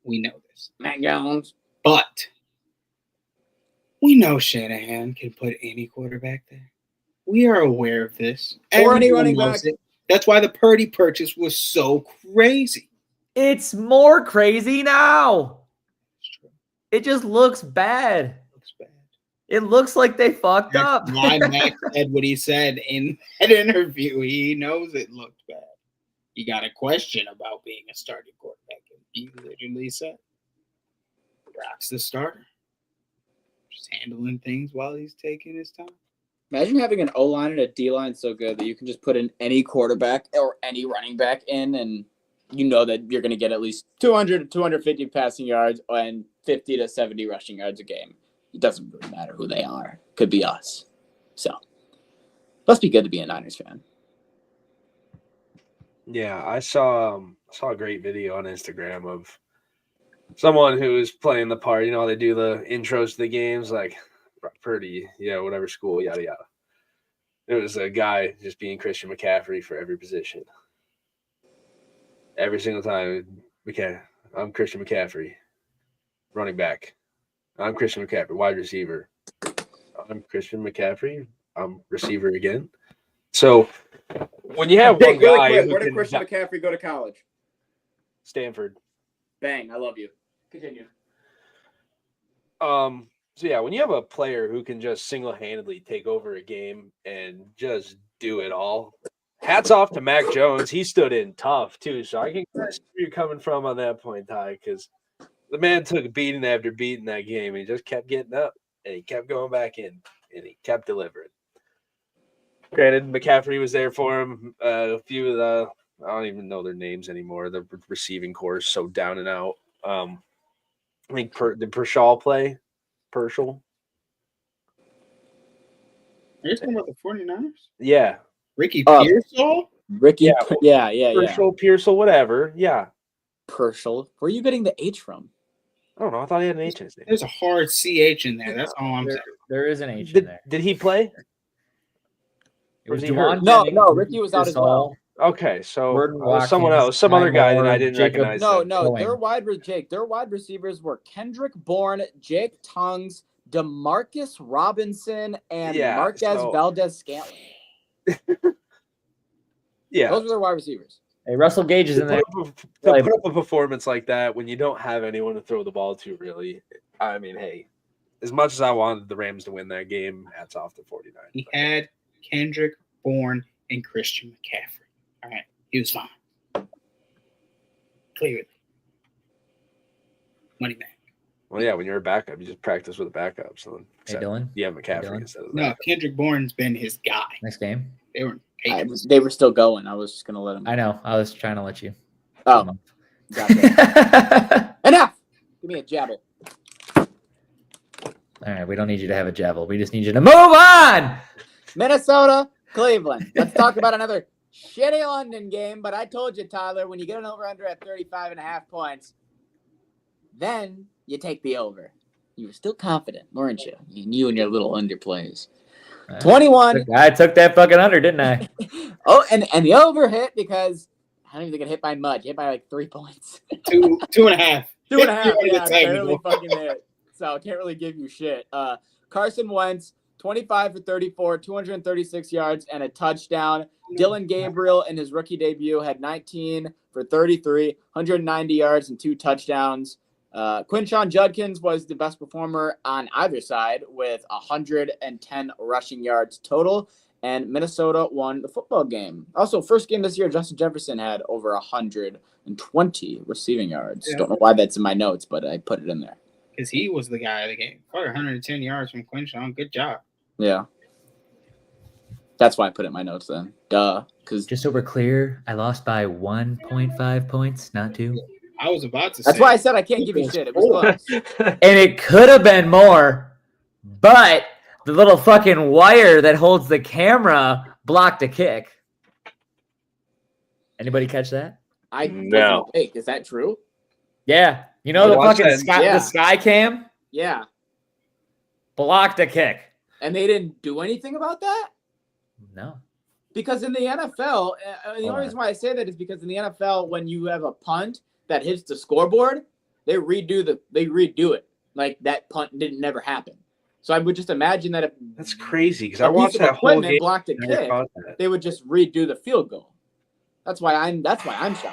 We know this. Mac Jones. But we know Shanahan can put any quarterback there. We are aware of this. Or any Everyone running knows back. it. That's why the Purdy purchase was so crazy. It's more crazy now. It's true. It just looks bad. Looks bad. It looks like they fucked up. That's why Mac said what he said in that interview. He knows it looked bad. He got a question about being a starting quarterback. And he literally said, Brock's the starter. Just handling things while he's taking his time. Imagine having an O-line and a D-line so good that you can just put in any quarterback or any running back in, and you know that you're going to get at least 200 to 250 passing yards and 50 to 70 rushing yards a game. It doesn't really matter who they are. Could be us. So, must be good to be a Niners fan. Yeah, I saw a great video on Instagram of someone who was playing the part. You know, they do the intros to the games, like Brock Purdy, whatever school, yada yada. It was a guy just being Christian McCaffrey for every position. Every single time, I'm Christian McCaffrey, running back. I'm Christian McCaffrey, wide receiver. I'm Christian McCaffrey, I'm receiver again. So when you have one guy, where did Christian McCaffrey go to college? Stanford. Bang, I love you. Continue. So yeah, when you have a player who can just single-handedly take over a game and just do it all, hats off to Mac Jones. He stood in tough too, so I can see where you're coming from on that point, Ty, because the man took beating after beating that game, and he just kept getting up, and he kept going back in, and he kept delivering. Granted, McCaffrey was there for him. A few of the I don't even know their names anymore. The receiving core is so down and out. I think did Pershall play? Pershall? Are you talking about the 49ers? Yeah. Ricky Pearsall? Ricky, yeah. Pershall, Pearsall, whatever. Yeah. Pershall. Where are you getting the H from? I don't know. I thought he had an H in his name. There's a hard CH in there. That's all I'm saying. There is an H in there. Did he play? It was Was he hurt? Juwan No, Jennings, no, Ricky was out as well. Okay, so Gordon someone Watkins, else, some other guy that I Moore, didn't Jacob- recognize. No, Cohen. their wide receivers were Kendrick Bourne, Jake Tongues, DeMarcus Robinson, and Yeah, Marquez so- Valdez-Scantling. Yeah. Those were their wide receivers. Hey, Russell Gage is in there. To put up a performance like that when you don't have anyone to throw the ball to, really, I mean, hey, as much as I wanted the Rams to win that game, hats off to 49. He had Kendrick Bourne and Christian McCaffrey. All right. He was fine. Clearly. Money back. Well, yeah, when you're a backup, you just practice with a backup. So Hey, except Dylan. you have McCaffrey Dylan. instead of No, that. Kendrick Bourne's been his guy. Next game. They were They were still going. I was just going to let them. I know. I was trying to let you. Oh, gotcha. Enough! Give me a jabble. All right. We don't need you to have a javel. We just need you to move on. Minnesota, Cleveland. Let's talk about another shitty London game. But I told you, Tyler, when you get an over-under at 35.5 points, Then you take the over. You were still confident, weren't you? You and your little underplays. 21. I took that fucking under, didn't I? Oh, and the over hit because I don't even think it hit by much. It hit by like 3 points. 2.5. 2.5. You're Yeah, barely technical. fucking hit. So I can't really give you shit. Carson Wentz, 25 for 34, 236 yards, and a touchdown. Dylan Gabriel in his rookie debut had 19 for 33, 190 yards and 2 touchdowns. Quinshon Judkins was the best performer on either side with 110 rushing yards total, and Minnesota won the football game. Also, first game this year, Justin Jefferson had over 120 receiving yards. Yeah. Don't know why that's in my notes, but I put it in there. Because he was the guy of the game. Probably 110 yards from Quinshon. Good job. Yeah. That's why I put it in my notes then. Duh. Because Just so we're clear, I lost by 1.5 points, not 2. I was about to say. that's why I said I can't give you shit. It was close. And it could have been more, but the little fucking wire that holds the camera blocked a kick. Anybody catch that? I No. wasn't awake. Is that true? Yeah. You know the Watch fucking that. sky, Yeah. the sky cam Yeah. blocked a kick. And they didn't do anything about that? No. Because in the NFL, the Hold only on. reason why I say that is because in the NFL, when you have a punt that hits the scoreboard, they redo it. Like that punt didn't never happen. So I would just imagine that if That's crazy because a I piece watched of that whole equipment game. blocked a Never kick, caught that. they would just redo the field goal. That's why I'm shocked.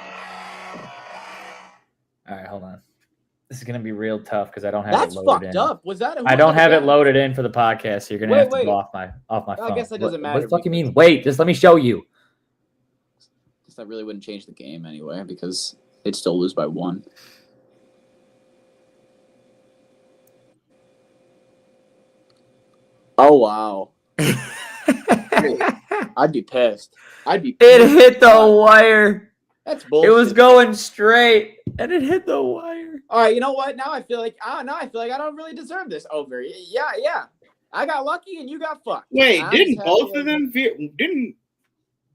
All right, hold on. This is gonna be real tough because I don't have That's it loaded fucked in. up. Was that? I don't have it loaded in for the podcast, so you're gonna Wait, have to wait. go off my phone. I guess that doesn't What matter the fuck you because- mean? Wait, just let me show you. Guess that really wouldn't change the game anyway because they'd still lose by 1. Oh wow. I'd be pissed. It hit the wire. That's bullshit. It was going straight, and it hit the wire. All right, you know what? Now I feel like I don't really deserve this over. Yeah. I got lucky and you got fucked. Wait, I'm didn't just both happy of them veer? Didn't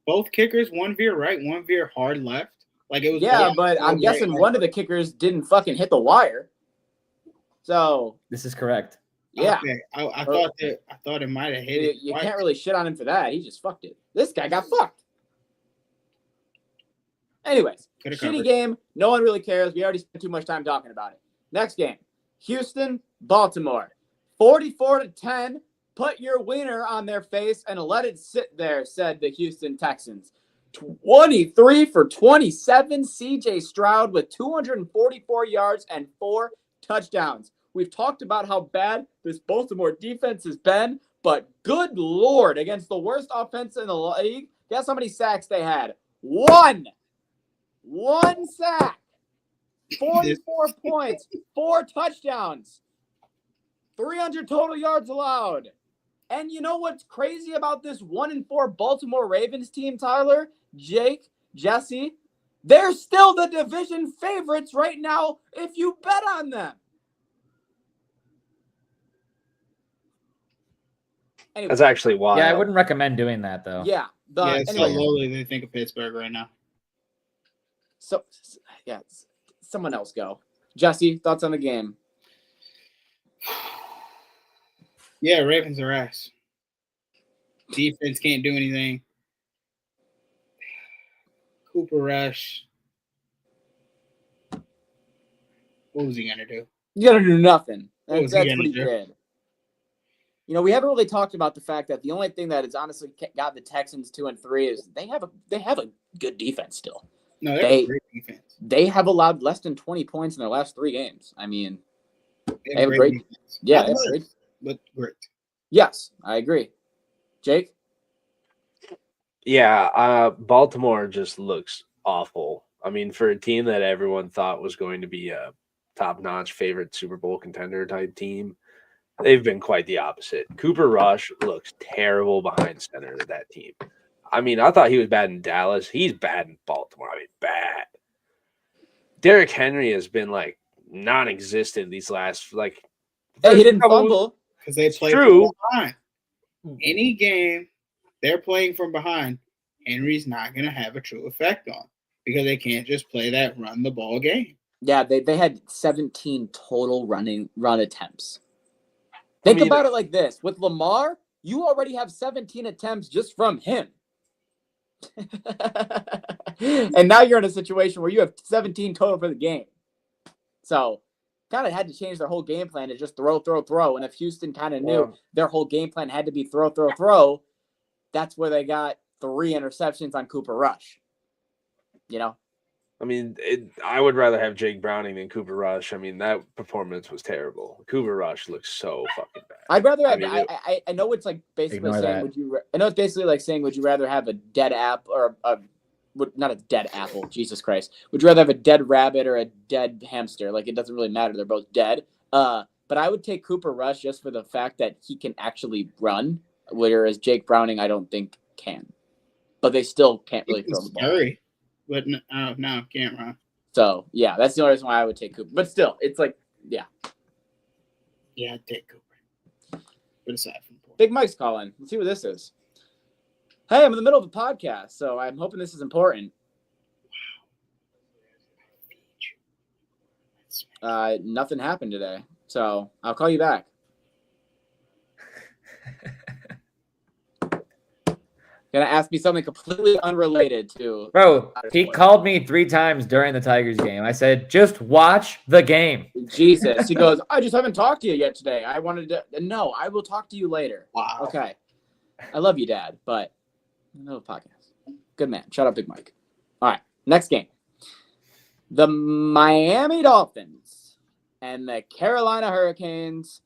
both kickers, one veer right, one veer hard left? Like it was. Yeah, both but I'm right, guessing hard one of the kickers didn't fucking hit the wire. So This is correct. yeah, Okay. I thought it might have hit it. you can't really shit on him for that. He just fucked it. This guy got fucked. Anyways, Coulda shitty covered. game. No one really cares. We already spent too much time talking about it. Next game, Houston, Baltimore, 44-10. Put your wiener on their face and let it sit there, said the Houston Texans. 23 for 27. CJ Stroud with 244 yards and 4 touchdowns. We've talked about how bad this Baltimore defense has been, but good Lord, against the worst offense in the league, guess how many sacks they had? 1 sack. 44 points, 4 touchdowns, 300 total yards allowed. And you know what's crazy about this 1-4 Baltimore Ravens team, Tyler, Jake, Jesse? They're still the division favorites right now if you bet on them. Anyway, That's actually wild. Yeah, I wouldn't recommend doing that though. yeah. Yeah, it's Anyway, so lowly they think of Pittsburgh right now. yeah, someone else go. Jesse, thoughts on the game? Yeah, Ravens are ass. Defense can't do anything. Cooper Rush. What was he gonna do? You gotta do nothing. What was That's he what gonna he do? did. You know, we haven't really talked about the fact that the only thing that has honestly got the Texans 2-3 is they have a good defense still. No, they're They- a great defense. They have allowed less than 20 points in their last 3 games. I mean, They have a have great- defense. yeah, Not they have much, great. but great. Yes, I agree. Jake? Yeah, Baltimore just looks awful. I mean, for a team that everyone thought was going to be a top-notch favorite Super Bowl contender type team, they've been quite the opposite. Cooper Rush looks terrible behind center of that team. I mean, I thought he was bad in Dallas. He's bad in Baltimore. I mean, bad. Derrick Henry has been like non-existent these last Hey, he didn't fumble. Because they play true. from behind. Any game they're playing from behind, Henry's not going to have a true effect on because they can't just play that run the ball game. Yeah, they had 17 total run attempts. Think about it like this. With Lamar, you already have 17 attempts just from him. And now you're in a situation where you have 17 total for the game. So kind of had to change their whole game plan to just throw. And if Houston kind of knew their whole game plan had to be throw, that's where they got 3 interceptions on Cooper Rush. You know? I mean, I would rather have Jake Browning than Cooper Rush. I mean, that performance was terrible. Cooper Rush looks so fucking bad. I'd rather have. I know it's like basically Ignore saying that. I know it's basically like saying would you rather have a dead app or not a dead apple? Jesus Christ! Would you rather have a dead rabbit or a dead hamster? Like it doesn't really matter. They're both dead. But I would take Cooper Rush just for the fact that he can actually run, whereas Jake Browning I don't think can. But they still can't really throw the ball. Scary. But no, can't run. So yeah, that's the only reason why I would take Cooper. But still, it's like Yeah, I'd take Cooper. But aside from Big Mike's calling. Let's see what this is. Hey, I'm in the middle of a podcast, so I'm hoping this is important. Nothing happened today, so I'll call you back. Gonna ask me something completely unrelated to. Bro, he called me 3 times during the Tigers game. I said, just watch the game. Jesus. He goes, I just haven't talked to you yet today. I wanted to. No, I will talk to you later. Wow. Okay. I love you, Dad, but no podcast. Good man. Shut up, Big Mike. All right. Next game. The Miami Dolphins and the Carolina Hurricanes.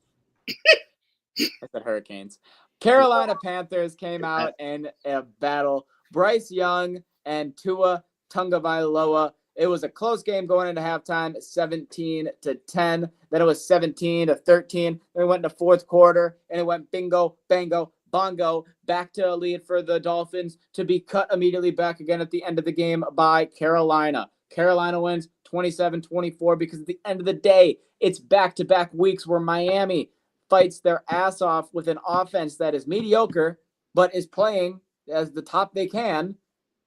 I said Hurricanes. Carolina Panthers came out in a battle. Bryce Young and Tua Tagovailoa. It was a close game going into halftime, 17-10. Then it was 17-13. Then we went into fourth quarter, and it went bingo, bango, bongo, back to a lead for the Dolphins to be cut immediately back again at the end of the game by Carolina. Carolina wins 27-24 because at the end of the day, it's back-to-back weeks where Miami fights their ass off with an offense that is mediocre, but is playing as the top they can.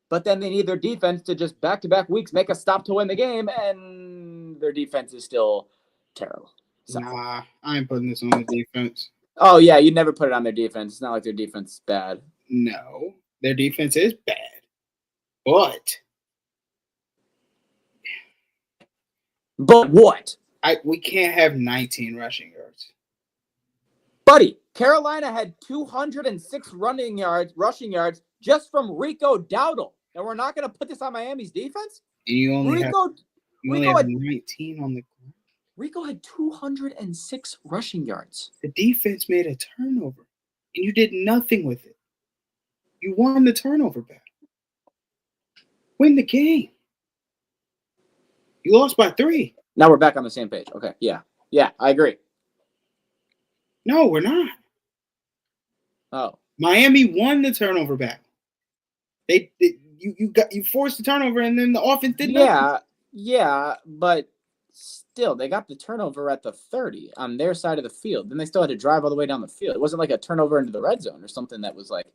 But then they need their defense to just back-to-back weeks make a stop to win the game, and their defense is still terrible. So. Nah, I ain't putting this on the defense. Oh, yeah, you'd never put it on their defense. It's not like their defense is bad. No, their defense is bad. But what? We can't have 19 rushing yards. Buddy, Carolina had 206 rushing yards just from Rico Dowdle. And we're not going to put this on Miami's defense? And you only have 19 on the ground. Rico had 206 rushing yards. The defense made a turnover, and you did nothing with it. You won the turnover battle. Win the game. You lost by 3. Now we're back on the same page. Okay, yeah. Yeah, I agree. No, we're not. Oh. Miami won the turnover battle. You forced the turnover, and then the offense did nothing. Yeah, but still, they got the turnover at the 30 on their side of the field. Then they still had to drive all the way down the field. It wasn't like a turnover into the red zone or something that was like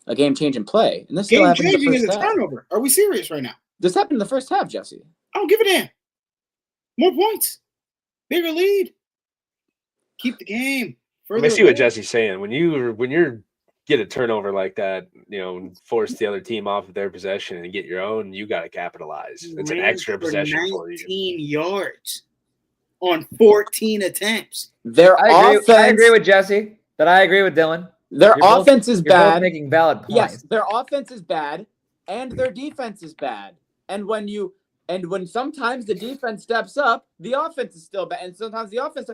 a game-changing play. And this still happened in the Game-changing first is a half. turnover. Are we serious right now? This happened in the first half, Jesse. I don't give a damn. More points. Bigger lead. Keep the game. I see what Jesse's saying. When you're get a turnover like that, force the other team off of their possession and get your own, you got to capitalize. It's an extra possession for you. 19 yards on 14 attempts. I agree with Jesse. I agree with Dylan. Their offense is you're bad. Both making valid points. Yes, their offense is bad, and their defense is bad. And when sometimes the defense steps up, the offense is still bad, and sometimes the offense.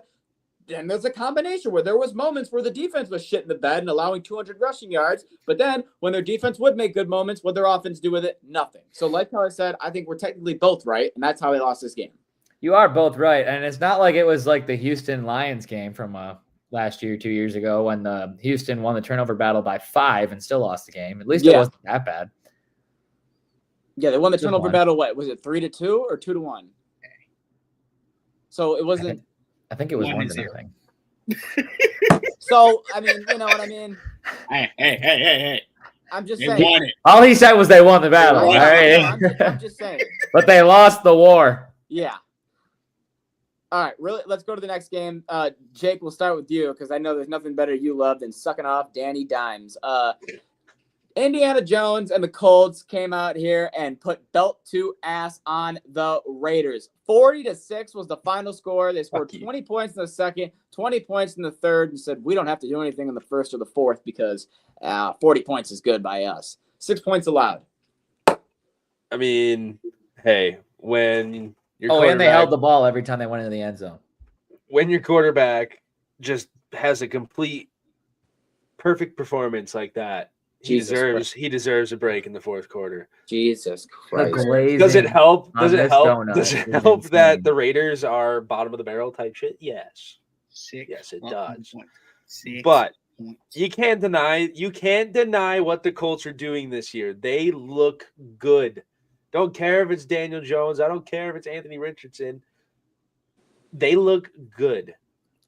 And there's a combination where there was moments where the defense was shit in the bed and allowing 200 rushing yards. But then when their defense would make good moments, what their offense do with it? Nothing. So like how I said, I think we're technically both right. And that's how they lost this game. You are both right. And it's not like it was like the Houston Lions game from last year, 2 years ago, when the Houston won the turnover battle by 5 and still lost the game. At least it wasn't that bad. Yeah, they won the turnover battle. What was it? 3-2 or 2-1? So it wasn't. I think it was 1-0. So, I mean, you know what I mean? Hey. I'm just They saying. won it. All he said was they won the battle. Right? All right? I'm just saying. But they lost the war. Yeah. All right, really, let's go to the next game. Jake, we'll start with you because I know there's nothing better you love than sucking off Danny Dimes. Indiana Jones and the Colts came out here and put belt to ass on the Raiders. 40-6 was the final score. They scored 20 points in the second, 20 points in the third, and said, we don't have to do anything in the first or the fourth because 40 points is good by us. 6 points allowed. I mean, hey, when your and they held the ball every time they went into the end zone. When your quarterback just has a complete perfect performance like that, he deserves a break in the fourth quarter. Jesus Christ. Does it help? Does it help Donut that the Raiders are bottom of the barrel type shit? Yes. 6 Yes, it does. 6 But points. you can't deny what the Colts are doing this year. They look good. Don't care if it's Daniel Jones. I don't care if it's Anthony Richardson. They look good.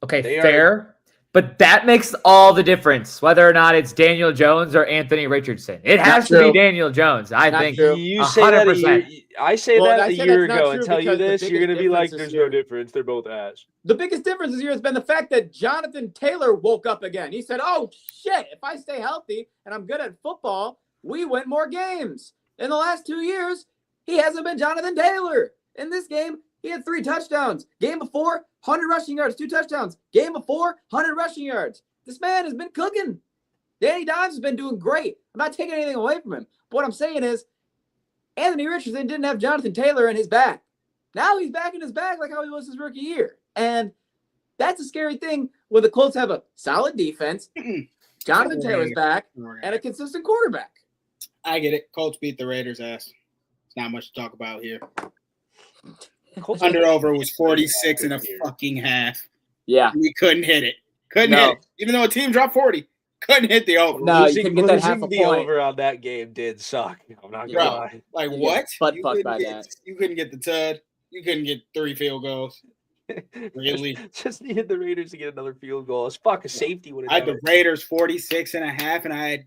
Okay, fair. But that makes all the difference, whether or not it's Daniel Jones or Anthony Richardson. It has to be Daniel Jones, I think. You say 100%. I say that a year ago and tell you this, you're going to be like, there's no difference. They're both ass. The biggest difference this year has been the fact that Jonathan Taylor woke up again. He said, oh, shit, if I stay healthy and I'm good at football, we win more games. In the last 2 years, he hasn't been Jonathan Taylor. In this game, he had 3 touchdowns. Game before, 100 rushing yards, 2 touchdowns. Game before, 100 rushing yards. This man has been cooking. Danny Dimes has been doing great. I'm not taking anything away from him. But what I'm saying is, Anthony Richardson didn't have Jonathan Taylor in his back. Now he's back in his bag like how he was his rookie year. And that's a scary thing when the Colts have a solid defense, Jonathan Taylor's back, and a consistent quarterback. I get it. Colts beat the Raiders' ass. It's not much to talk about here. Over was 46 and a fucking half. Yeah. We couldn't hit it. Couldn't hit it. Even though a team dropped 40. Couldn't hit the over. No, you couldn't get that half a the point. over on that game did suck. I'm not gonna lie. Like what? Butt fucked by that. You couldn't get the tud. You couldn't get 3 field goals. Really? Just needed the Raiders to get another field goal. It's fuck a safety would have. I had the Raiders 46 and a half, and I had,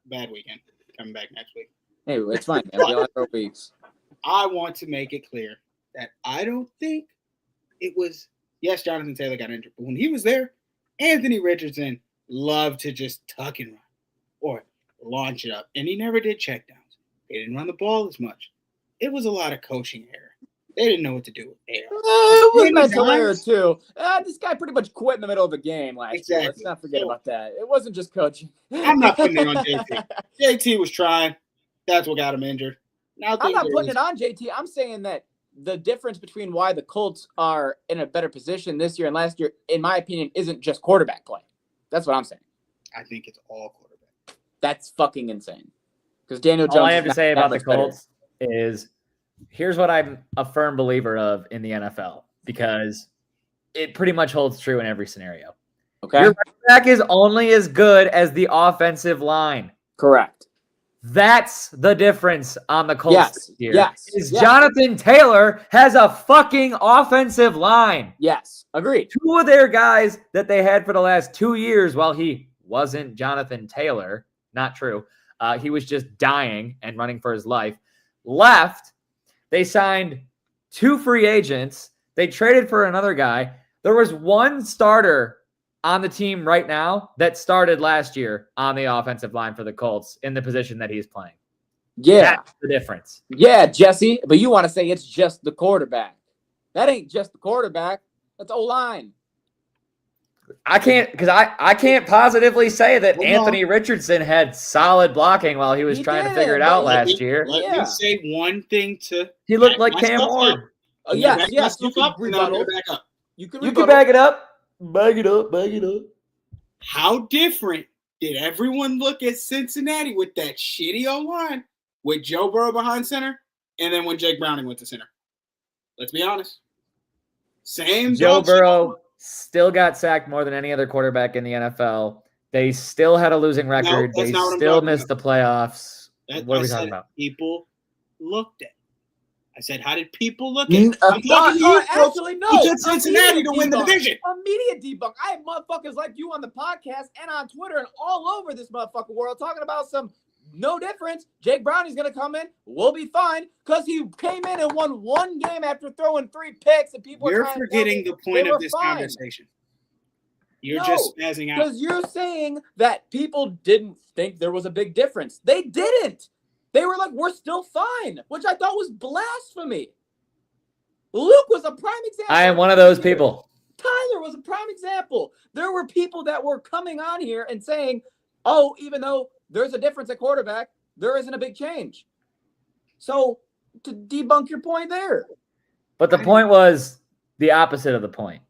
bad weekend. Coming back next week. Hey, it's fine. Man. We all have weeks. I want to make it clear that I don't think it was. Yes, Jonathan Taylor got injured, but when he was there, Anthony Richardson loved to just tuck and run or launch it up, and he never did checkdowns. They didn't run the ball as much. It was a lot of coaching error. They didn't know what to do with air. It was mental error too. This guy pretty much quit in the middle of the game last year. Let's not forget about that. It wasn't just coaching. I'm not putting it on JT. JT was trying. That's what got him injured. Now I'm not putting it on JT. I'm saying that the difference between why the Colts are in a better position this year and last year, in my opinion, isn't just quarterback play. That's what I'm saying. I think it's all quarterback. That's fucking insane. Because Daniel Jones. All I have to say about the Colts is here's what I'm a firm believer of in the NFL, because it pretty much holds true in every scenario. Okay. Your running back is only as good as the offensive line. Correct. That's the difference on the Colts this year. Yes. Jonathan Taylor has a fucking offensive line. Yes. Agreed. 2 of their guys that they had for the last 2 years while he wasn't Jonathan Taylor, not true. He was just dying and running for his life. Left. They signed 2 free agents. They traded for another guy. There was 1 starter on the team right now that started last year on the offensive line for the Colts in the position that he's playing. Yeah. That's the difference. Yeah, Jesse, but you want to say it's just the quarterback. That ain't just the quarterback. That's O-line. I can't positively say that Anthony Richardson had solid blocking while he was trying to figure it out last year. Let me say one thing to. He looked like Cam Ward. Yes. You can back up. You can back it up. Bag it up. How different did everyone look at Cincinnati with that shitty O-line with Joe Burrow behind center and then when Jake Browning went to center? Let's be honest. Same. Joe Burrow still got sacked more than any other quarterback in the NFL. They still had a losing record. No, they still missed the playoffs. What are we talking about? People looked at. I said, how did people look at it? Actually, no. You took Cincinnati to win the division. Immediate debunk. I have motherfuckers like you on the podcast and on Twitter and all over this motherfucking world talking about some no difference. Jake Browning's going to come in. We'll be fine because he came in and won one game after throwing 3 picks, and people You're are forgetting the point of this fine. conversation. You're No, just spazzing out. Because you're saying that people didn't think there was a big difference. They didn't. They were like, we're still fine, which I thought was blasphemy. Luke was a prime example. I am one of those people. Tyler was a prime example. There were people that were coming on here and saying, oh, even though there's a difference at quarterback, there isn't a big change. So to debunk your point there. But the point was the opposite of the point.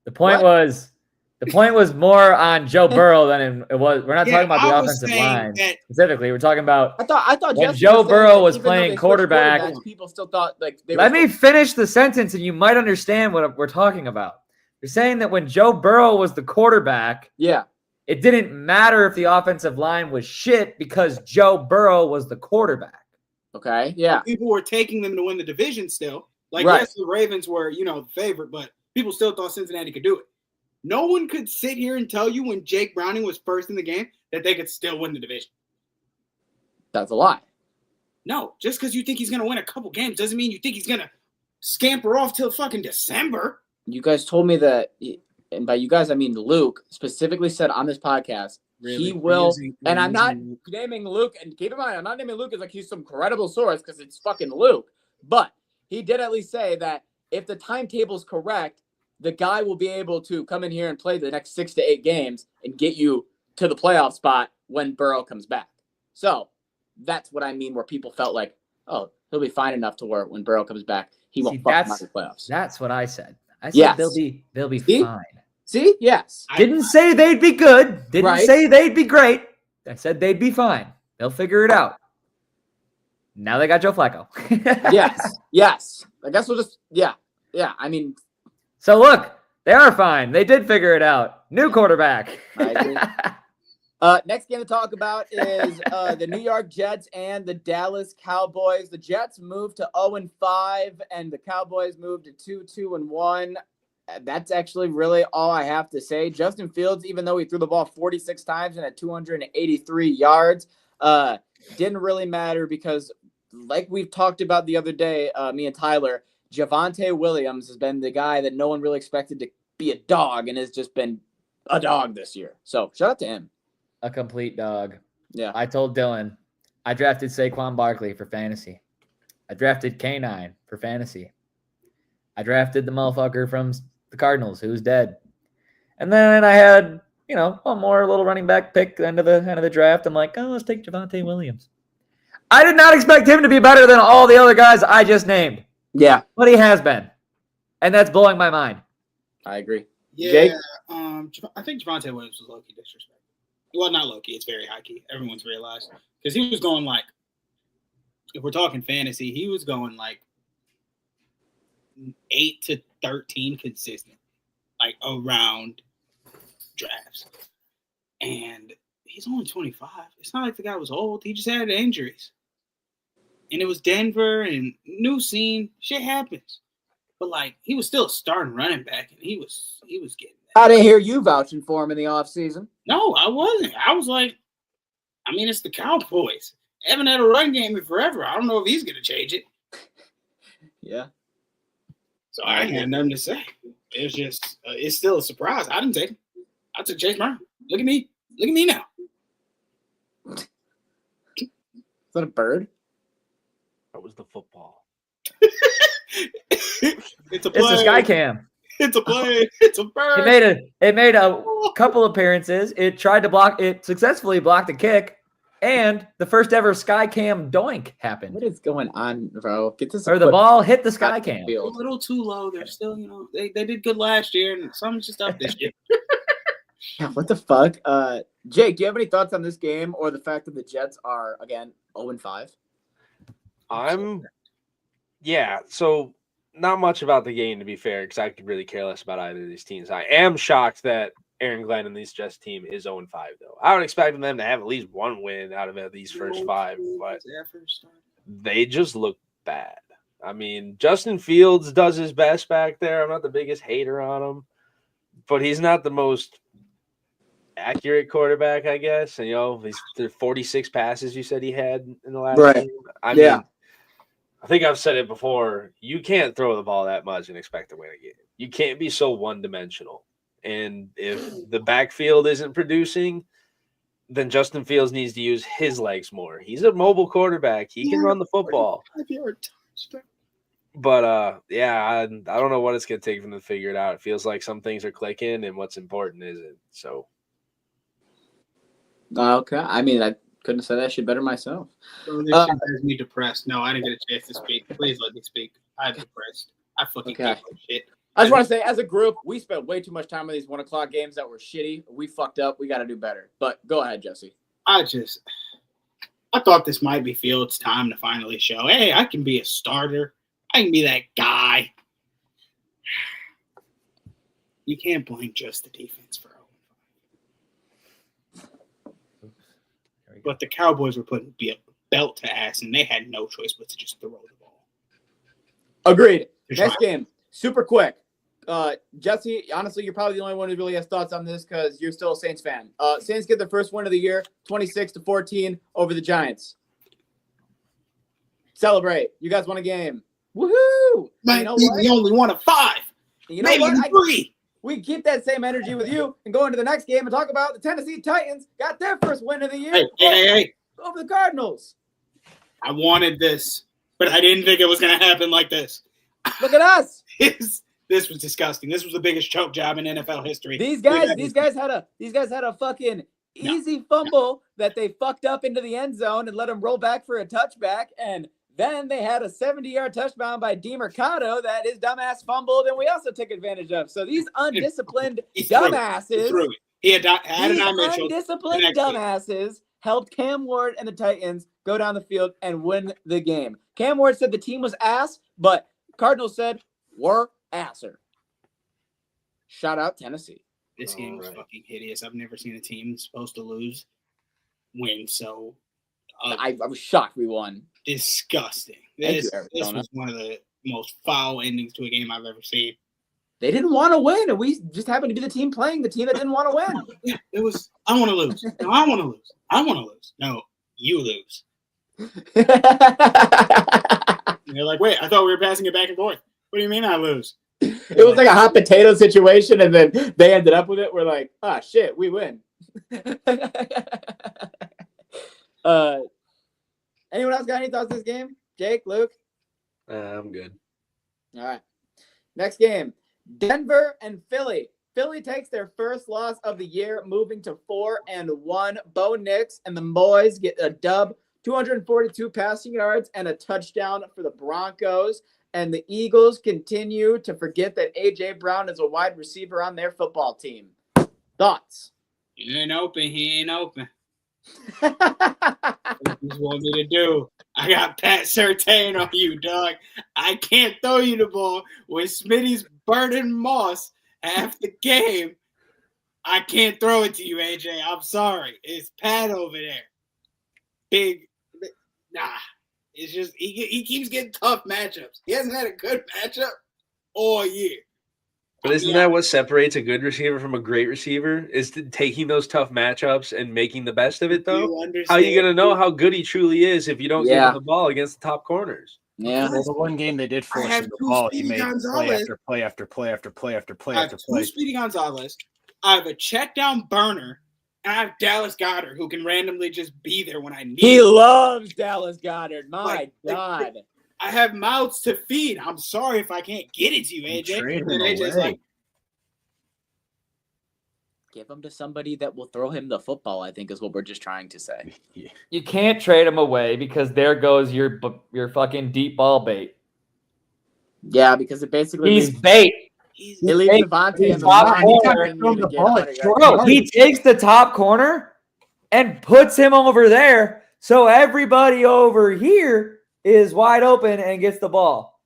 The point was more on Joe Burrow than it was. We're not talking about the offensive line specifically. We're talking about I thought when Justin Joe was saying Burrow that was even though they playing switched quarterback. quarterbacks, people still thought like they Let were me finish the sentence and you might understand what we're talking about. You're saying that when Joe Burrow was the quarterback, yeah. it didn't matter if the offensive line was shit because Joe Burrow was the quarterback. Okay. Yeah. People were taking them to win the division still. Like, Right. yes, the Ravens were, the favorite, but people still thought Cincinnati could do it. No one could sit here and tell you when Jake Browning was first in the game that they could still win the division. That's a lie. No, just because you think he's going to win a couple games doesn't mean you think he's going to scamper off till fucking December. You guys told me that, and by you guys, I mean Luke specifically said on this podcast, he will, and I'm not naming Luke, and keep in mind, I'm not naming Luke as like he's some credible source because it's fucking Luke, but he did at least say that if the timetable's correct, the guy will be able to come in here and play the next 6 to 8 games and get you to the playoff spot when Burrow comes back. So that's what I mean, where people felt like, oh, he'll be fine enough to where when Burrow comes back, he won't fuck him out of the playoffs. That's what I said. I said Yes. they'll be See? fine. See? Yes. Didn't say they'd be good. Didn't Right. say they'd be great. I said they'd be fine. They'll figure it out. Now they got Joe Flacco. Yes. Yes. I guess we'll just, yeah. Yeah. I mean, So look, they are fine. They did figure it out. New quarterback. I agree. Next game to talk about is the New York Jets and the Dallas Cowboys. The Jets moved to 0-5, and the Cowboys moved to 2-1. That's actually really all I have to say. Justin Fields, even though he threw the ball 46 times and had 283 yards, didn't really matter because, like we've talked about the other day, me and Tyler, Javonte Williams has been the guy that no one really expected to be a dog and has just been a dog this year. So shout out to him. A complete dog. Yeah. I told Dylan, I drafted Saquon Barkley for fantasy. I drafted K9 for fantasy. I drafted the motherfucker from the Cardinals who's dead. And then I had, one more little running back pick end of the draft. I'm like, let's take Javonte Williams. I did not expect him to be better than all the other guys I just named. Yeah. But he has been. And that's blowing my mind. I agree. Yeah, Jake? I think Javonte Williams was low-key disrespectful. Well, not low-key. It's very high-key. Everyone's realized. Because he was going like, if we're talking fantasy, he was going like 8 to 13 consistent, like around drafts. And he's only 25. It's not like the guy was old. He just had injuries. And it was Denver and new scene. Shit happens. But like he was still a starting running back, and he was getting that. I didn't hear you vouching for him in the offseason. No, I wasn't. I was like, it's the Cowboys. Haven't had a run game in forever. I don't know if he's gonna change it. Yeah. So I had nothing to say. It was just it's still a surprise. I didn't take him. I took Chase Brown. Look at me. Look at me now. Is that a bird? That was the football. It's a play. It's a sky cam. It's a play. It's a bird. It made a couple appearances. It tried to block. It successfully blocked a kick, and the first ever sky cam doink happened. What is going on, bro? Get this. Or the ball hit the sky cam. A little too low. They're still, they did good last year, and something's just up this year. Yeah, what the fuck? Jake, do you have any thoughts on this game or the fact that the Jets are again 0-5? So not much about the game, to be fair, because I could really care less about either of these teams. I am shocked that Aaron Glenn and this Jets team is 0-5, though. I would expect them to have at least one win out of these first 5, but they just look bad. Justin Fields does his best back there. I'm not the biggest hater on him, but he's not the most accurate quarterback, I guess. And the 46 passes you said he had in the last Right. game. I Yeah. mean, I think I've said it before. You can't throw the ball that much and expect to win a game. You can't be so one-dimensional. And if the backfield isn't producing, then Justin Fields needs to use his legs more. He's a mobile quarterback. He can run the football. But I don't know what it's gonna take for them to figure it out. It feels like some things are clicking, and what's important isn't. So Okay. I mean, I couldn't have said that shit better myself. So this shit has me depressed. No, I didn't get a chance to speak. Please let me speak. I'm depressed. I fucking Okay. hate that shit. I just want to say, as a group, we spent way too much time on these 1 o'clock games that were shitty. We fucked up. We got to do better. But go ahead, Jesse. I thought this might be Fields' time to finally show, hey, I can be a starter. I can be that guy. You can't blame just the defense for it. But the Cowboys were putting belt to ass, and they had no choice but to just throw the ball. Agreed. Just Next try. game, super quick. Jesse, honestly, you're probably the only one who really has thoughts on this because you're still a Saints fan. Saints get their first win of the year, 26-14 over the Giants. Celebrate. You guys won a game. Woohoo! Man, You know we what? only won a 5. You know Maybe what? 3. We keep that same energy with you and go into the next game and talk about the Tennessee Titans got their first win of the year Hey. over the Cardinals. I wanted this, but I didn't think it was going to happen like this. Look at us. This was disgusting. This was the biggest choke job in NFL history. These guys had a fucking easy fumble that they fucked up into the end zone and let them roll back for a touchback. And then they had a 70-yard touchdown by DeMercado that his dumbass fumbled, and we also took advantage of. So these undisciplined He threw it. dumbasses, He threw it. He had Adonai these Mitchell. undisciplined the next week. dumbasses helped Cam Ward and the Titans go down the field and win the game. Cam Ward said the team was ass, but Cardinals said we're asser. Shout out Tennessee. This game was fucking hideous. I've never seen a team supposed to lose win so I was shocked we won. disgusting. Thank This you, Arizona. was one of the most foul endings to a game I've ever seen. They didn't want to win, and we just happened to be the team playing the team that didn't want to win. Yeah, it was. I want to lose. No, I want to lose. I want to lose. No, you lose. And they're like, wait, I thought we were passing it back and forth. What do you mean I lose? It was like a hot potato situation, and then they ended up with it. We're like, ah, shit, we win. Anyone else got any thoughts on this game? Jake, Luke? I'm good. All right. Next game, Denver and Philly. Philly takes their first loss of the year, moving to 4-1. Bo Nix and the boys get a dub, 242 passing yards and a touchdown for the Broncos. And the Eagles continue to forget that A.J. Brown is a wide receiver on their football team. Thoughts? He ain't open. He ain't open. What you want me to do? I got Pat Surtain on you, dog. I can't throw you the ball when Smitty's burning Moss half the game. I can't throw it to you, AJ. I'm sorry. It's Pat over there. Nah. It's just he keeps getting tough matchups. He hasn't had a good matchup all year. But isn't that what separates a good receiver from a great receiver? Is taking those tough matchups and making the best of it, though? How are you going to know how good he truly is if you don't give him the ball against the top corners? Yeah. Well, the one game they did force him the ball, he made play after play after play after play after play I after have play. two Speedy Gonzalez. I have a check down burner. And I have Dallas Goedert, who can randomly just be there when I need He him. loves Dallas Goedert. My God. I have mouths to feed. I'm sorry if I can't get it to you, AJ. Trade And him AJ's away. like, Give him to somebody that will throw him the football, I think is what we're just trying to say. You can't trade him away because there goes your fucking deep ball bait. Yeah, because it basically He's bait. it leaves Devontae and the top line corner. there and you to get 100 yards. Bro, he takes the top corner and puts him over there, so everybody over here is wide open and gets the ball.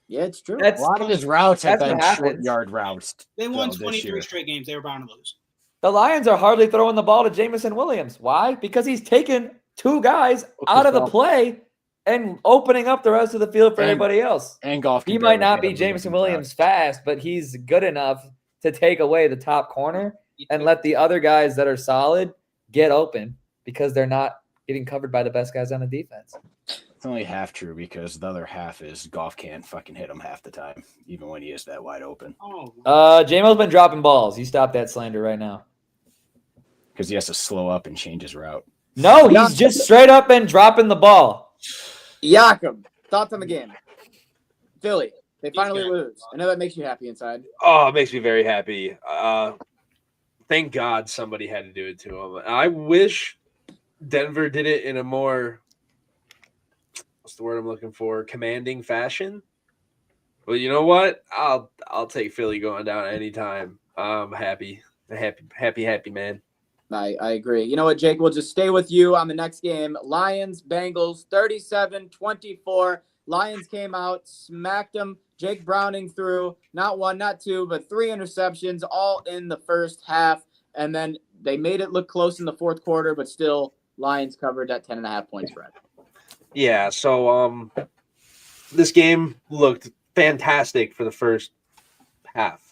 Yeah, it's true. A lot of his routes have that's been what short happens. yard routes. they won though, this 23 year. straight games. They were bound to lose. The Lions are hardly throwing the ball to Jamison Williams. Why? Because he's taking two guys out of the play and opening up the rest of the field for And- everybody else. And golf. He might not be Jamison Williams fast, but he's good enough to take away the top corner and let the other guys that are solid get open because they're not getting covered by the best guys on the defense. It's only half true because the other half is Goff can't fucking hit him half the time, even when he is that wide open. J-Mo's been dropping balls. You stop that slander right now. Because he has to slow up and change his route. No, he's just straight up and dropping the ball. Jakob, thoughts on the game? Philly, they finally lose. I know that makes you happy inside. Oh, it makes me very happy. Thank God somebody had to do it to him. I wish Denver did it in a more, what's the word I'm looking for, commanding fashion. But you know what? I'll take Philly going down anytime. I'm happy, man. I agree. You know what, Jake? We'll just stay with you on the next game. Lions, Bengals, 37-24. Lions came out, smacked them. Jake Browning threw not one, not two, but 3 interceptions, all in the first half. And then they made it look close in the fourth quarter, but still Lions covered that 10.5 point spread. Yeah, so this game looked fantastic for the first half.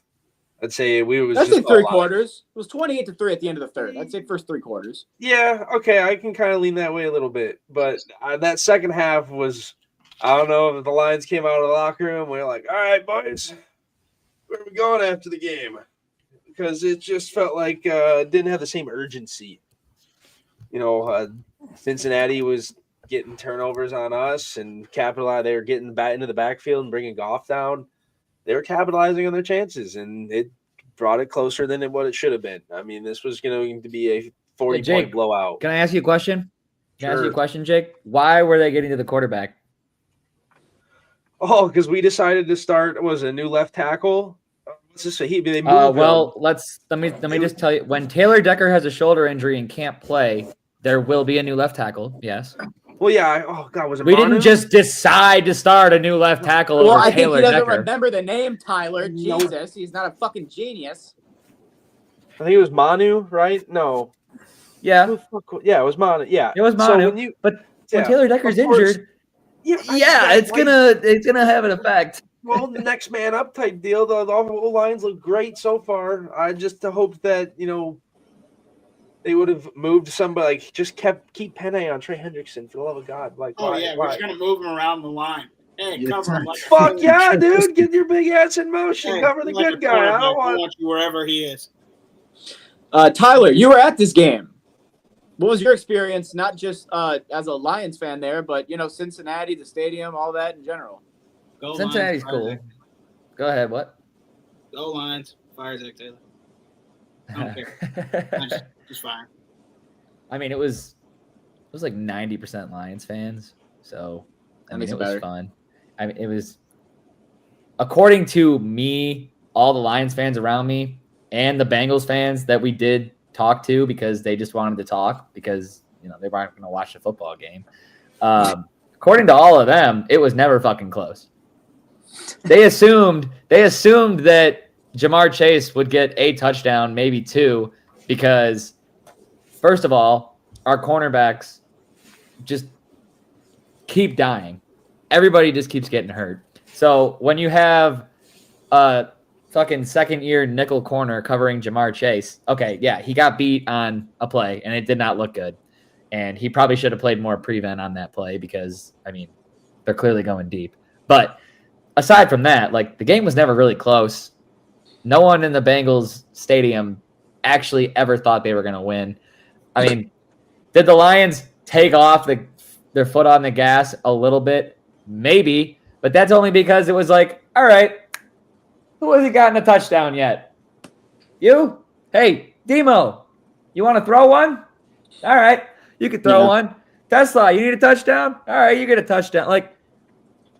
I'd say That's like 3 quarters. It was 28-3 at the end of the third. I'd say first 3 quarters. Yeah, okay, I can kind of lean that way a little bit. But that second half was, I don't know if the Lions came out of the locker room. We were like, all right, boys, where are we going after the game? Because it just felt like it didn't have the same urgency. You know, Cincinnati was getting turnovers on us and capitalizing. They were getting back into the backfield and bringing Goff down. They were capitalizing on their chances, and it brought it closer than what it should have been. I mean, this was going to be a 40-point blowout. Can I ask you a question? Sure. Can I ask you a question, Jake? Why were they getting to the quarterback? Oh, because we decided to start was a new left tackle. What's this? They moved well, let me just tell you. When Taylor Decker has a shoulder injury and can't play, there will be a new left tackle. Yes. Well, yeah. Oh God, was it? We Manu? didn't just decide to start a new left tackle Well, over I think Taylor he doesn't Decker. remember the name Tyler. Jesus, he's not a fucking genius. I think it was Manu, right? No. Yeah. Yeah, it was Manu. Yeah, it was Manu. So when when Taylor Decker's injured, it's gonna have an effect. Well, the next man up type deal. The whole lines look great so far. I just hope that they would have moved somebody, like just keep Penne on Trey Hendrickson for the love of God. Like, we're just gonna move him around the line. Hey, cover him. Like, fuck yeah, dude! Get your big ass in motion. Hey, cover the good guy. I don't want you wherever he is. Tyler, you were at this game. What was your experience, not just as a Lions fan there, but Cincinnati, the stadium, all that in general? Go Cincinnati's Lions, cool. Go ahead. What? Go Lions. Fire Zach Taylor. I don't care. Just fire. I mean, it was like 90% Lions fans, so I mean, it was fun. I mean, it was, according to me, all the Lions fans around me and the Bengals fans that we did talk to because they just wanted to talk because they weren't going to watch the football game. According to all of them, it was never fucking close. They assumed that Jamar Chase would get a touchdown, maybe 2, because first of all, our cornerbacks just keep dying. Everybody just keeps getting hurt. So when you have a fucking second-year nickel corner covering Jamar Chase, okay, yeah, he got beat on a play, and it did not look good. And he probably should have played more prevent on that play because, I mean, they're clearly going deep. But aside from that, like, the game was never really close. No one in the Bengals stadium actually ever thought they were going to win. I mean, did the Lions take off their foot on the gas a little bit? Maybe, but that's only because it was like, all right, who hasn't gotten a touchdown yet? You? Hey, Demo, you want to throw one? All right, you can throw one. Tesla, you need a touchdown? All right, you get a touchdown. Like,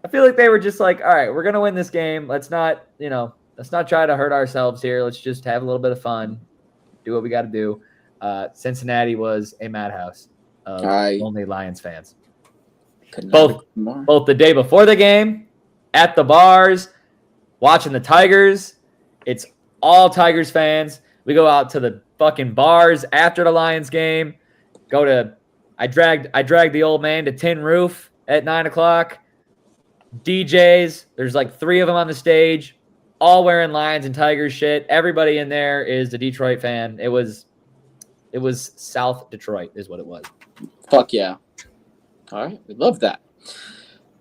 I feel like they were just like, all right, we're going to win this game. Let's not try to hurt ourselves here. Let's just have a little bit of fun, do what we got to do. Cincinnati was a madhouse of only Lions fans. Both the day before the game, at the bars, watching the Tigers. It's all Tigers fans. We go out to the fucking bars after the Lions game. I dragged the old man to Tin Roof at 9:00. DJs, there's like 3 of them on the stage. all wearing Lions and Tigers shit. Everybody in there is a Detroit fan. It was South Detroit is what it was. Fuck yeah. All right. We love that.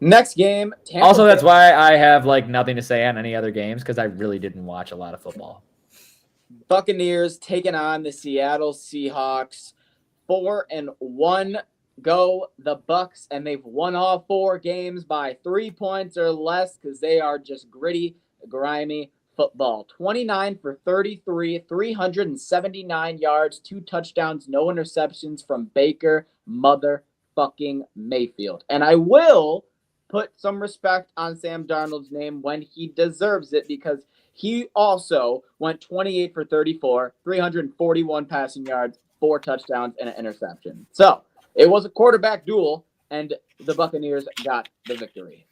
Next game. Tampa Also, that's Bay- why I have like nothing to say on any other games because I really didn't watch a lot of football. Buccaneers taking on the Seattle Seahawks. 4-1. Go the Bucks, and they've won all 4 games by 3 points or less because they are just gritty, grimy football. 29 for 33, 379 yards, 2 touchdowns, no interceptions from Baker motherfucking Mayfield. And I will put some respect on Sam Darnold's name when he deserves it because he also went 28 for 34, 341 passing yards, 4 touchdowns, and an interception. So it was a quarterback duel, and the Buccaneers got the victory.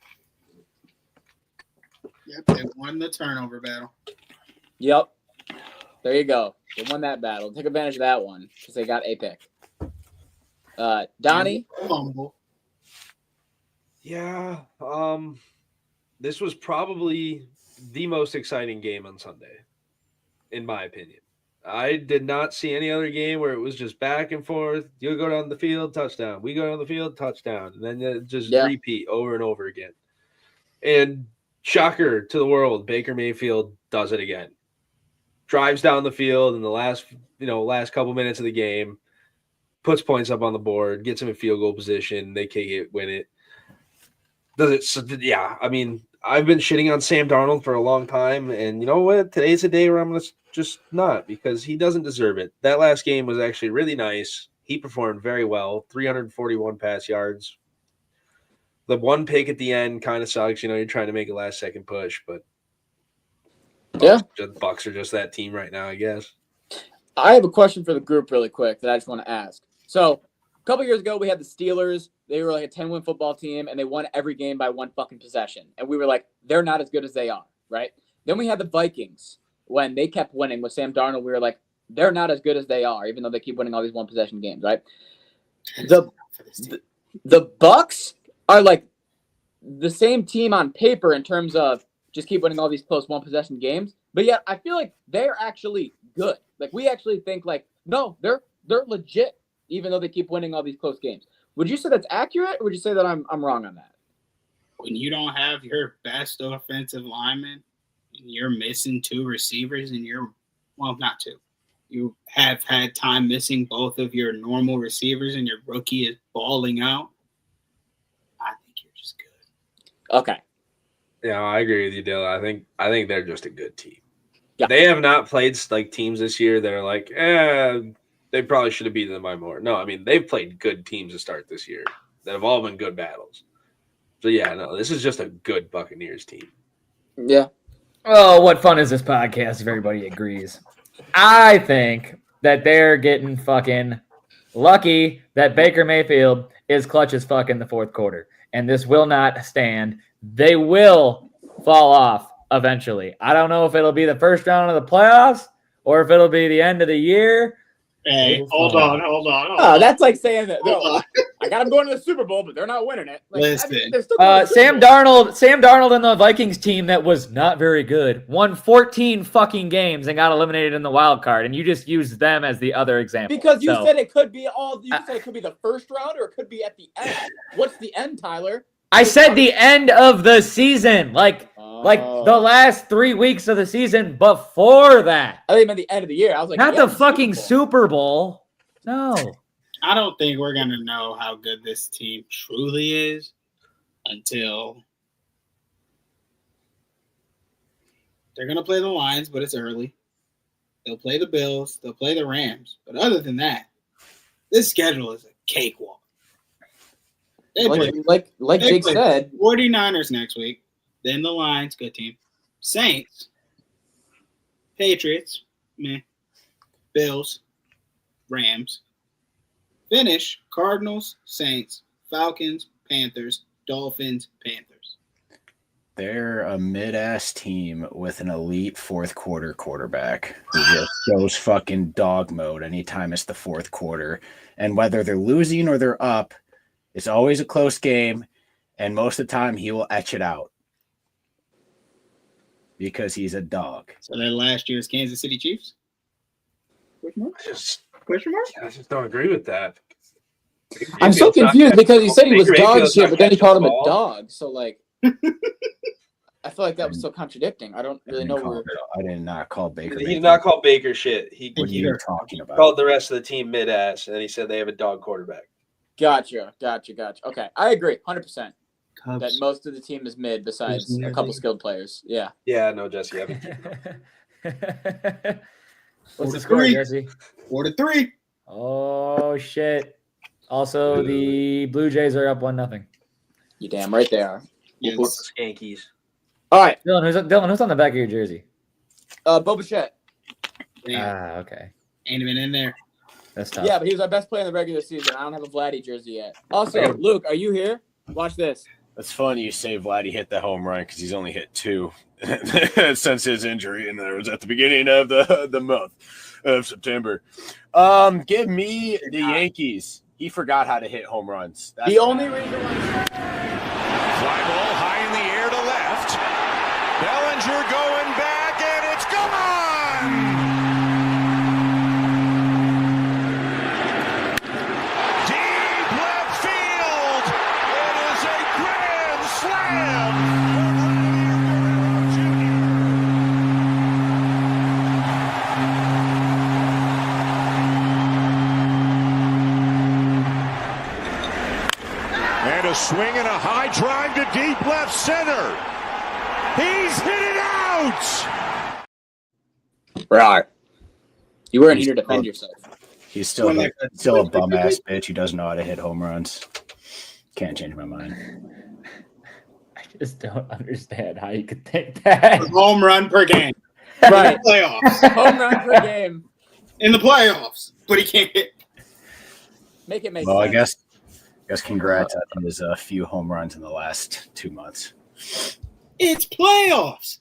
Yep, they won the turnover battle. Yep. There you go. They won that battle. Take advantage of that one because they got a pick. Donnie? Fumble. Yeah. This was probably the most exciting game on Sunday, in my opinion. I did not see any other game where it was just back and forth. You go down the field, touchdown. We go down the field, touchdown. And then it just repeat over and over again. And shocker to the world, Baker Mayfield does it again. Drives down the field in the last couple minutes of the game, puts points up on the board, gets him in field goal position. They kick it, win it. Does it? So, yeah, I mean, I've been shitting on Sam Darnold for a long time, and you know what? Today's a day where I'm going to just not because he doesn't deserve it. That last game was actually really nice. He performed very well, 341 pass yards. The one pick at the end kind of sucks. You know, you're trying to make a last-second push, but the Bucs are just that team right now, I guess. I have a question for the group really quick that I just want to ask. So a couple years ago, we had the Steelers. They were like a 10-win football team, and they won every game by 1 fucking possession. And we were like, they're not as good as they are, right? Then we had the Vikings. When they kept winning with Sam Darnold, we were like, they're not as good as they are, even though they keep winning all these one-possession games, right? The Bucs are like the same team on paper in terms of just keep winning all these close one-possession games. But yet, I feel like they're actually good. Like, we actually think, like, no, they're legit, even though they keep winning all these close games. Would you say that's accurate, or would you say that I'm wrong on that? When you don't have your best offensive lineman, and you're missing 2 receivers, and not 2. You have had time missing both of your normal receivers, and your rookie is balling out. I think you're just good. Okay. Yeah, I agree with you, Dylan. I think they're just a good team. Yeah. They have not played like teams this year that are like, they probably should have beaten them by more. No, I mean, they've played good teams to start this year that have all been good battles. So, yeah, no, this is just a good Buccaneers team. Yeah. Oh, what fun is this podcast if everybody agrees? I think that they're getting fucking lucky that Baker Mayfield is clutch as fuck in the fourth quarter. And this will not stand. They will fall off eventually. I don't know if it'll be the first round of the playoffs or if it'll be the end of the year. Hey, hold on. Oh, that's like saying that. No, I got them going to the Super Bowl, but they're not winning it. Like, Listen. they're still going to the Super Bowl. Sam Darnold and the Vikings team that was not very good won 14 fucking games and got eliminated in the wild card, and you just used them as the other example. Because you said it could be said it could be the first round or it could be at the end. What's the end, Tyler? I said the end of the season, like the last 3 weeks of the season before that. I think meant the end of the year. I was like, not the fucking Super Bowl. No. I don't think we're going to know how good this team truly is until they're going to play the Lions, but it's early. They'll play the Bills. They'll play the Rams. But other than that, this schedule is a cakewalk. Like Jake said, 49ers next week. Then the Lions, good team. Saints, Patriots, meh. Bills, Rams. Finish, Cardinals, Saints, Falcons, Panthers, Dolphins, Panthers. They're a mid-ass team with an elite fourth quarter quarterback who just goes fucking dog mode anytime it's the fourth quarter. And whether they're losing or they're up, it's always a close game, and most of the time he will etch it out. because he's a dog. So they're last year's Kansas City Chiefs? Question mark? I just don't agree with that. I'm so Mayfield's not confused catching because he the said he was ball. dog Mayfield's shit, not but then he catching called him the a ball. dog. So like, I feel like that was so contradicting. I don't really know where. I did not call Baker. He did not call Baker shit. What are you talking about? Called the rest of the team mid-ass, and then he said they have a dog quarterback. Gotcha. Okay, I agree, 100%. Cubs. That most of the team is mid, besides a couple skilled players. Yeah. Yeah, no, Jesse. What's the score, Jesse? 4-3. Oh shit! Also, the Blue Jays are up 1-0. You damn right they are. Yes. Skankies. All right, Dylan, who's on the back of your jersey? Bo Bichette. Damn. Okay, Ain't even in there. that's tough. Yeah, but he was our best player in the regular season. I don't have a Vladdy jersey yet. Also, Luke, are you here? Watch this. That's funny you say Vladdy hit the home run because he's only hit 2 since his injury, and that was at the beginning of the month of September. Give me the Yankees. He forgot how to hit home runs. That's The only reason why. Fly ball high in the air to left. Bellinger going back, and it's gone! Deep left field. It is a grand slam for Vladimir Guerrero Jr. And a swing and a high drive to deep left center. He's hit it out. Right. You weren't here to defend yourself. He's still a bum ass bitch who doesn't know how to hit home runs. Can't change my mind. I just don't understand how you could think that. A home run per game. Right. In the playoffs. Home run per game. In the playoffs. But he can't hit. Make it make Well, sense. I guess congrats on his few home runs in the last 2 months. It's playoffs.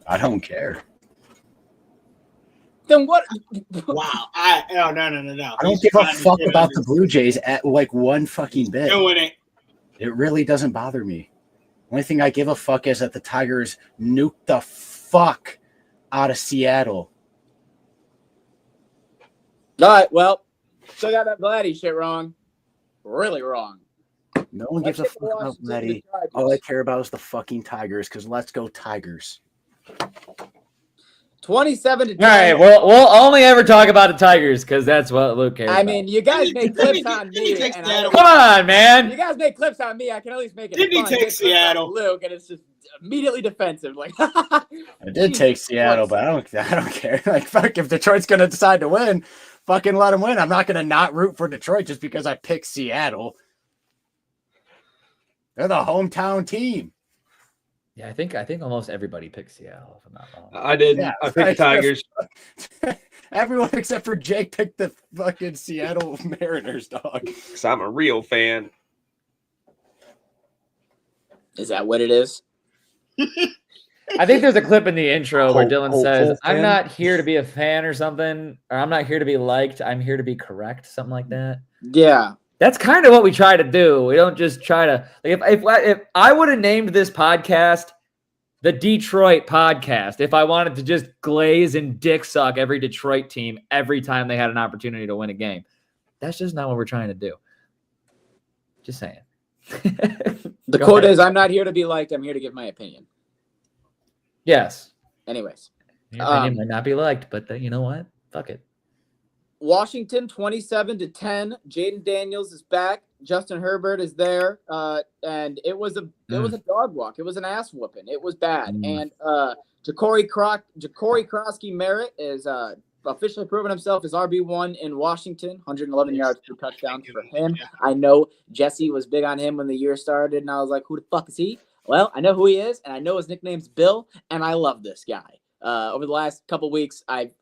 I don't care. Then what? Wow. No. I don't give a fuck about the Blue Jays at like one fucking bit. No, it ain't. It really doesn't bother me. Only thing I give a fuck is that the Tigers nuked the fuck out of Seattle. All right, well, still got that Vladdy shit wrong. Really wrong. No one gives a Let's fuck take about Washington Letty. Tigers. All I care about is the fucking Tigers, because let's go Tigers. 27 to 10. All right, we'll only ever talk about the Tigers because that's what Luke cares I about. mean, you guys make clips on me. He takes And Seattle. Come on, man. you guys make clips on me. I can at least make it Didn't he fun. take Get clips on Seattle? Luke, and it's just immediately defensive. Like, I did take Seattle, but I don't care. Like, fuck, if Detroit's gonna decide to win, fucking let them win. I'm not gonna not root for Detroit just because I picked Seattle. They're the hometown team. Yeah, I think almost everybody picked Seattle, if I'm not wrong. I did. Yeah, I picked the Tigers. Everyone except for Jake picked the fucking Seattle Mariners, dog. Because I'm a real fan. is that what it is? I think there's a clip in the intro where Dylan Hopeful says, "I'm fan? not here to be a fan or something, or I'm not here to be liked. I'm here to be correct," something like that. Yeah. That's kind of what we try to do. We don't just try to like if I would have named this podcast the Detroit Podcast if I wanted to just glaze and dick suck every Detroit team every time they had an opportunity to win a game. That's just not what we're trying to do. Just saying. The Go quote ahead. is, "I'm not here to be liked. I'm here to give my opinion." Yes. Anyways, Your opinion might not be liked, but you know what? Fuck it. Washington 27 to 10. Jaden Daniels is back. Justin Herbert is there. And it was a dog walk. It was an ass whooping. It was bad. And Ja'Cory Krosky Merritt is officially proven himself as RB1 in Washington. 111 yards, 2 touchdowns for him. I know Jesse was big on him when the year started, and I was like, who the fuck is he? Well, I know who he is, and I know his nickname's Bill, and I love this guy. Over the last couple weeks, I've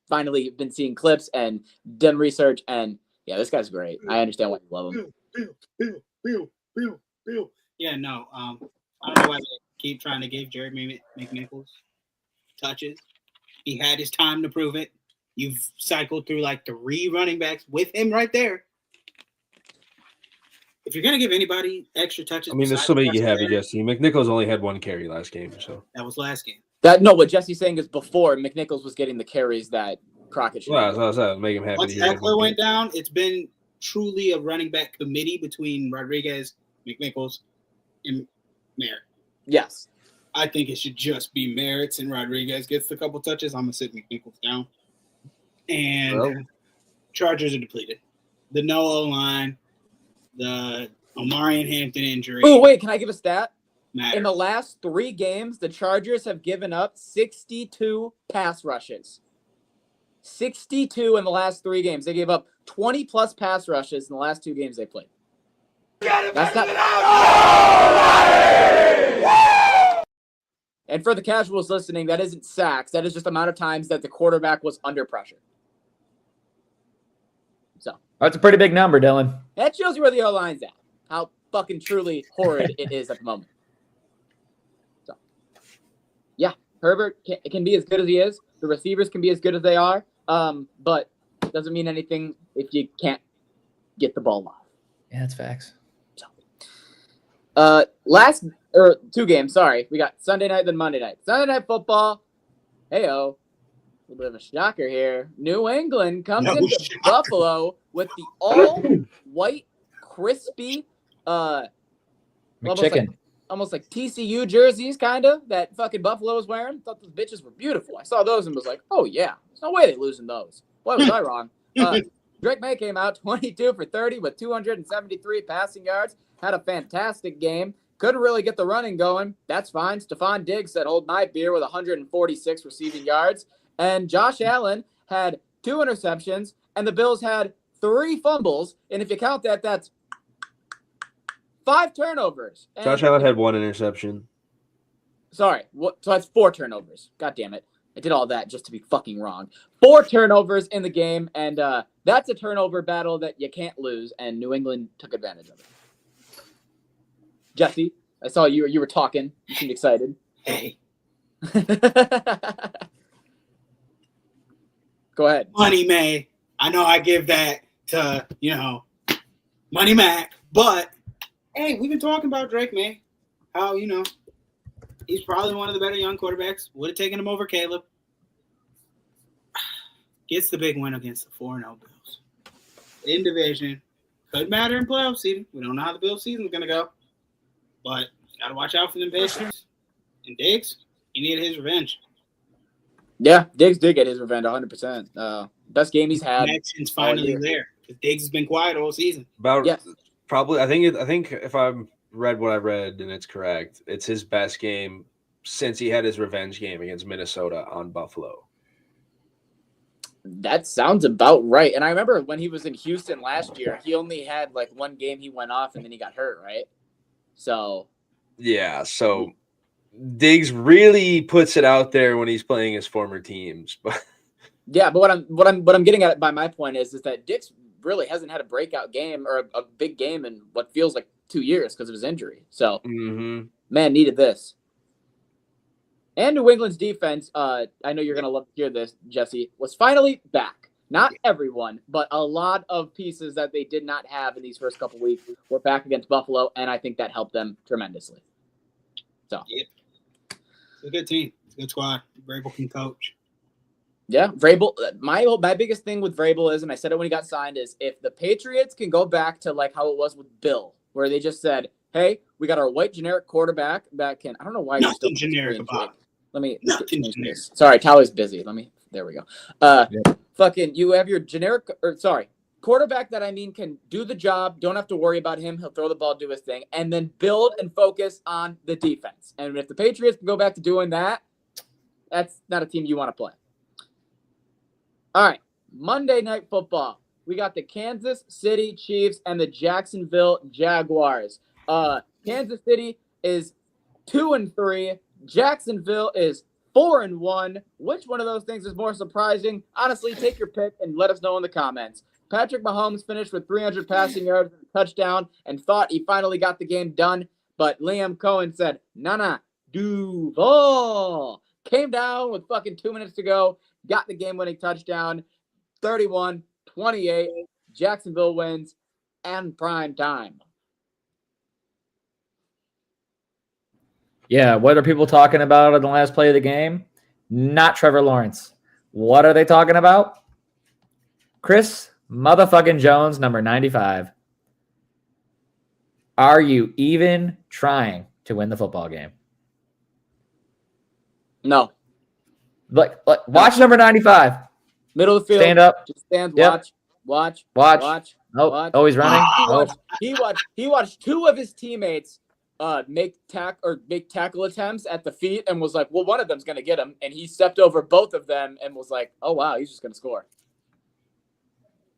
finally been seeing clips and done research, and yeah, this guy's great. I understand why you love him. Bill. Yeah, no. I don't know why they keep trying to give Jared McNichols touches. He had his time to prove it. You've cycled through like 3 running backs with him right there. If you're gonna give anybody extra touches, I mean, there's besides so many you have, Jesse, Jesse. McNichols only had 1 carry last game, so that was last game. What Jesse's saying is before McNichols was getting the carries that Crockett should. Well, that's what make him happy. Once Eckler went down, it's been truly a running back committee between Rodriguez, McNichols, and Merritt. Yes. I think it should just be Merritt and Rodriguez gets a couple touches. I'm going to sit McNichols down. And Chargers are depleted. The no O-line, the Omarion Hampton injury. Oh, wait, can I give a stat? Matters. In the last 3 games, the Chargers have given up 62 pass rushes. 62 in the last 3 games. They gave up 20-plus pass rushes in the last 2 games they played. That's not. And for the casuals listening, that isn't sacks. That is just the amount of times that the quarterback was under pressure. So That's a pretty big number, Dylan. that shows you where the O-line's at. How fucking truly horrid it is at the moment. So, yeah, Herbert can be as good as he is. The receivers can be as good as they are. But it doesn't mean anything if you can't get the ball off. Yeah, that's facts. Last 2 games, sorry. We got Sunday night, then Monday night. Sunday night football. Hey-oh. A little bit of a shocker here. New England comes into Buffalo with the all-white, crispy, McChicken. almost like TCU jerseys, kind of, that fucking Buffalo was wearing. Thought those bitches were beautiful. I saw those and was like, oh, yeah. There's no way they're losing those. Boy, was I wrong. Drake May came out 22 for 30 with 273 passing yards. Had a fantastic game. Couldn't really get the running going. That's fine. Stephon Diggs said, hold my beer with 146 receiving yards. And Josh Allen had 2 interceptions, and the Bills had 3 fumbles. And if you count that, that's 5 turnovers. And Josh Allen had 1 interception. Sorry. So that's 4 turnovers. God damn it. I did all that just to be fucking wrong. 4 turnovers in the game, and that's a turnover battle that you can't lose, and New England took advantage of it. Jesse, I saw you were talking. You seemed excited. Hey, Go ahead. Money May. I know I give that to, Money Mac, but hey, we've been talking about Drake May. How, he's probably one of the better young quarterbacks. Would have taken him over Caleb. Gets the big win against the 4-0 Bills. In division. Could matter in playoff season. We don't know how the Bills season is going to go. But got to watch out for them Patriots. And Diggs, he needed his revenge. Yeah, Diggs did get his revenge 100%. Best game he's had. Connection's finally there. Because Diggs has been quiet all season. Probably, I think if I've read what I read and it's correct, it's his best game since he had his revenge game against Minnesota on Buffalo. That sounds about right. And I remember when he was in Houston last year, he only had like 1 game he went off and then he got hurt, right? So yeah, so Diggs really puts it out there when he's playing his former teams. But yeah, but what I'm getting at by my point is that Diggs really hasn't had a breakout game or a big game in what feels like 2 years because of his injury. So man needed this. And New England's defense, I know you're gonna love to hear this, Jesse, was finally back. Not everyone, but a lot of pieces that they did not have in these first couple weeks were back against Buffalo, and I think that helped them tremendously. So, yeah. It's a good team. It's a good squad. Vrabel can coach. Yeah, Vrabel. My biggest thing with Vrabel is, and I said it when he got signed, is if the Patriots can go back to like how it was with Bill, where they just said, "Hey, we got our white generic quarterback that can." I don't know why you're still generic about it. Let me change this. Sorry, Tyler's busy. There we go. Fucking, you have your generic, quarterback that can do the job. Don't have to worry about him. He'll throw the ball, do his thing, and then build and focus on the defense. And if the Patriots can go back to doing that, that's not a team you want to play. All right, Monday Night Football. We got the Kansas City Chiefs and the Jacksonville Jaguars. Kansas City is 2-3. Jacksonville is 4-1. Which one of those things is more surprising? Honestly, take your pick and let us know in the comments. Patrick Mahomes finished with 300 passing yards and a touchdown and thought he finally got the game done. But Liam Cohen said, nah, Duval. Came down with fucking 2 minutes to go. Got the game-winning touchdown. 31-28. Jacksonville wins and prime time. Yeah, what are people talking about on the last play of the game? Not Trevor Lawrence. What are they talking about? Chris motherfucking Jones, number 95. Are you even trying to win the football game? No. Like watch number 95. Middle of the field. Stand up. Just stand. Yep. Watch. Oh, oh, he's running. He watched two of his teammates make tackle attempts at the feet and was like, well, one of them's gonna get him, and he stepped over both of them and was like, oh wow, he's just gonna score.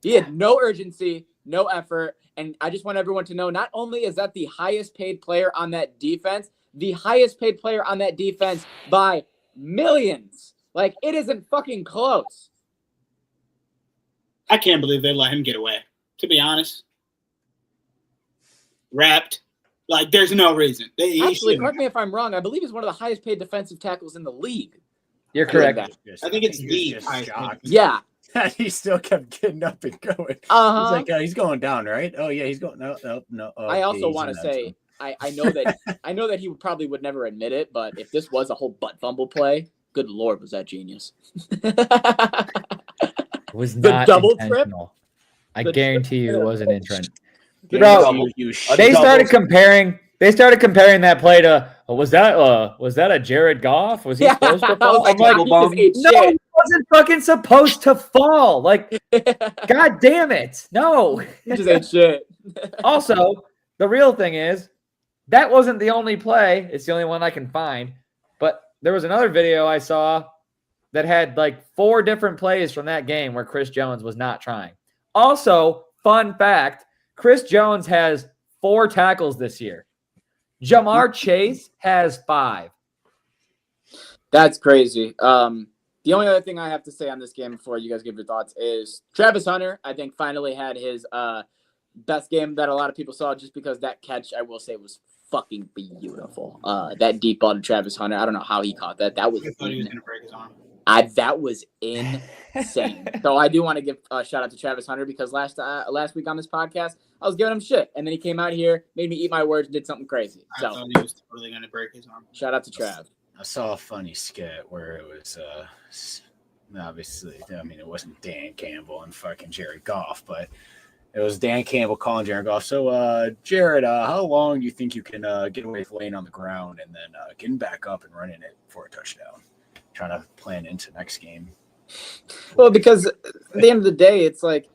He had no urgency, no effort, and I just want everyone to know, not only is that the highest paid player on that defense, the highest paid player on that defense by millions. Like, it isn't fucking close. I can't believe they let him get away, to be honest. Wrapped. Like, there's no reason. Actually, correct me if I'm wrong. I believe he's one of the highest paid defensive tackles in the league. You're correct. I think it's the highest paid. Yeah. He still kept getting up and going. Uh-huh. He's like, he's going down, right? Oh yeah, he's going. No. I also want to say, I know that he would never admit it, but if this was a whole butt fumble play, good Lord, was that genius? It was not double intentional. I guarantee you it wasn't intentional. Bro, They started comparing that play to was that a Jared Goff? Was he supposed to fall? I'm like, no, he wasn't fucking supposed to fall. Like, god damn it. No. He just ain't shit. Also, the real thing is that wasn't the only play. It's the only one I can find. But there was another video I saw that had like 4 different plays from that game where Chris Jones was not trying. Also, fun fact, Chris Jones has 4 tackles this year. Jamar Chase has 5. That's crazy. The only other thing I have to say on this game before you guys give your thoughts is Travis Hunter, I think, finally had his best game that a lot of people saw, just because that catch, I will say, was fucking beautiful. That deep ball to Travis Hunter, I don't know how he caught that. That was I thought he was going to break his arm. That was insane. So I do want to give a shout out to Travis Hunter, because last week on this podcast, I was giving him shit, and then he came out here, made me eat my words, and did something crazy. So I thought he was totally going to break his arm. Shout out to Trav. I saw a funny skit where it was obviously, I mean, it wasn't Dan Campbell and fucking Jared Goff, but it was Dan Campbell calling Jared Goff. So, Jared, how long do you think you can get away with laying on the ground and then getting back up and running it for a touchdown? Trying to plan into next game. Well, because at the end of the day, it's like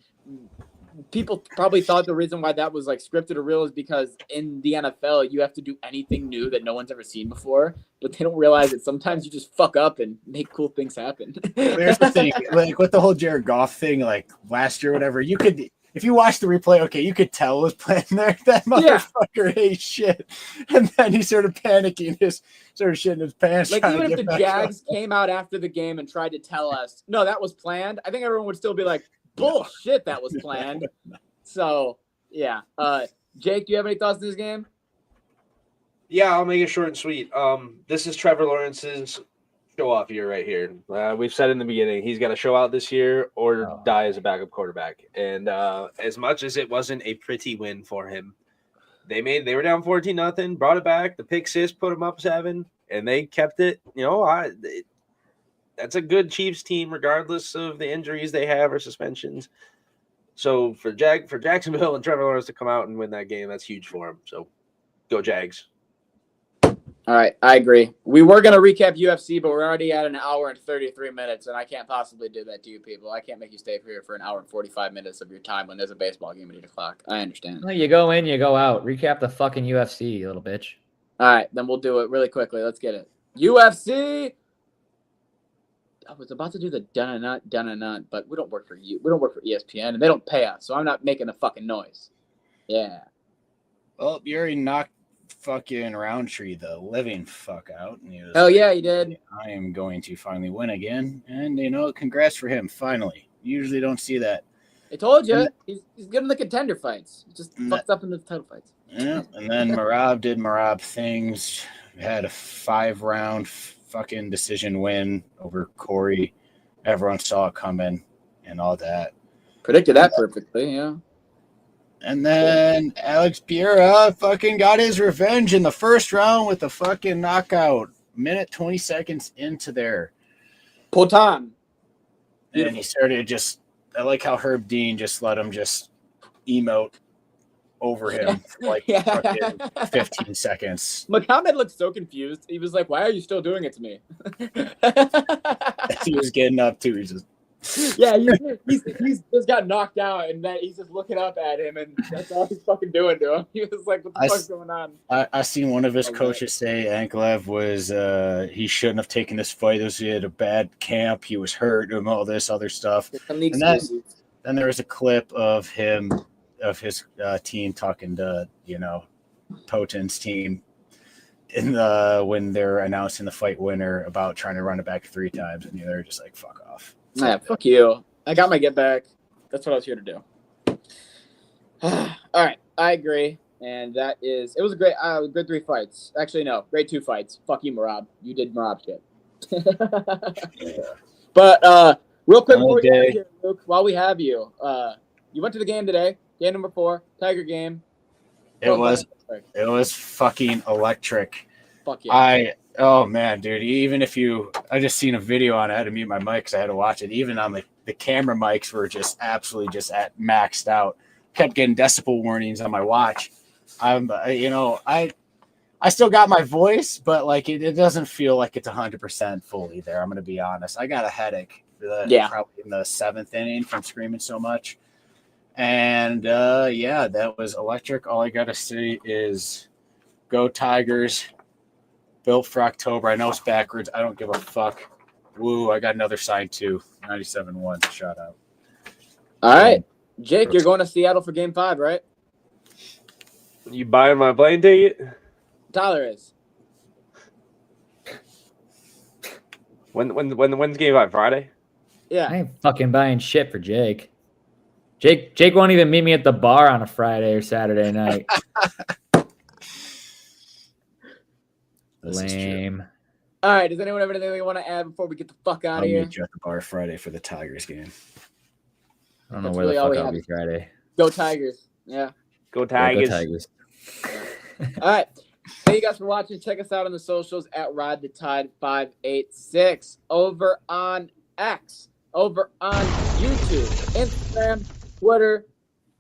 people probably thought the reason why that was like scripted or real is because in the NFL, you have to do anything new that no one's ever seen before, but they don't realize that sometimes you just fuck up and make cool things happen. Here's the thing, like with the whole Jared Goff thing, like last year, whatever, you could, if you watch the replay, okay, you could tell it was playing there. That motherfucker ate shit. And then he started panicking, started shitting his pants. Like, even if the Jags came out after the game and tried to tell us, no, that was planned, I think everyone would still be like, bullshit, that was planned. So, yeah. Jake, do you have any thoughts on this game? Yeah, I'll make it short and sweet. This is Trevor Lawrence's show-off year right here. We've said in the beginning, he's got to show out this year or die as a backup quarterback. And as much as it wasn't a pretty win for him, they were down 14-0, brought it back. The pick six put them up 7, and they kept it. You know, that's a good Chiefs team, regardless of the injuries they have or suspensions. So for Jacksonville and Trevor Lawrence to come out and win that game, that's huge for him. So go Jags. All right, I agree. We were going to recap UFC, but we're already at an hour and 33 minutes, and I can't possibly do that to you people. I can't make you stay here for an hour and 45 minutes of your time when there's a baseball game at 8 o'clock. I understand. Well, you go in, you go out. Recap the fucking UFC, you little bitch. All right, then we'll do it really quickly. Let's get it. UFC. I was about to do the done or not, but we don't work for you. We don't work for ESPN, and they don't pay us, so I'm not making a fucking noise. Yeah. Well, you already knocked fucking Roundtree the living fuck out. And yeah, he did. I am going to finally win again, and congrats for him. Finally, you usually don't see that. I told you, he's good in the contender fights. He just fucked up in the title fights. Yeah, and then Marab did Marab things. Had a 5-round fucking decision win over Corey. Everyone saw it coming and all that. Predicted that perfectly, yeah. And then Alex Pereira fucking got his revenge in the first round with a fucking knockout. Minute 20 seconds into there. Potan. And he started just, I like how Herb Dean just let him just emote over him for like fucking 15 seconds. Muhammad looked so confused. He was like, why are you still doing it to me? He was getting up too. He's just, yeah, he's just got knocked out, and then he's just looking up at him, and that's all he's fucking doing to him. He was like, what the fuck's going on? I seen one of his coaches say Anklev was he shouldn't have taken this fight. He had a bad camp. He was hurt and all this other stuff. And then there was a clip of him, of his team talking to, Potan's team in when they're announcing the fight winner about trying to run it back 3 times, and they're just like, fuck off. Yeah, fuck you. I got my get back. That's what I was here to do. All right, I agree. And it was a great, good 3 fights. Actually, no, great 2 fights. Fuck you, Marab. You did Marab shit. But real quick before we get out of here, Luke, while we have you, you went to the game today, game number 4, Tiger game. It was fucking electric. Fuck yeah. Oh man, dude. Even if I just seen a video on it. I had to mute my mic because I had to watch it. Even on the camera mics were just absolutely just at maxed out. Kept getting decibel warnings on my watch. I still got my voice, but like it doesn't feel like it's 100% fully there. I'm gonna be honest. I got a headache. Probably in the 7th inning from screaming so much. And that was electric. All I gotta say is, go Tigers. Built for October. I know it's backwards. I don't give a fuck. Woo, I got another sign too. 97-1. Shout out. All right. Jake, you're going to Seattle for game 5, right? You buying my plane ticket? Tyler is. When's game 5? Friday? Yeah. I ain't fucking buying shit for Jake. Jake won't even meet me at the bar on a Friday or Saturday night. Lame. All right. Does anyone have anything they want to add before we get the fuck out of here? I'll meet you at the bar Friday for the Tigers game. I don't know where the fuck I'll be Friday. Go Tigers. Yeah. Go Tigers. Go Tigers. All right. Thank you guys for watching. Check us out on the socials at Ride the Tide 586 over on X, over on YouTube, Instagram, Twitter,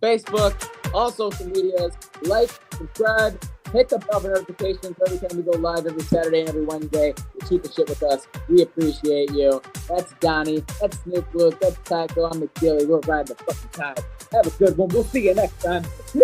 Facebook, all social medias. Like, subscribe, hit the bell for notifications every time we go live every Saturday and every Wednesday. You shoot the shit with us. We appreciate you. That's Donnie. That's Snoop Luke. That's Taco. I'm McGilly. We're riding the fucking tide. Have a good one. We'll see you next time. Woo!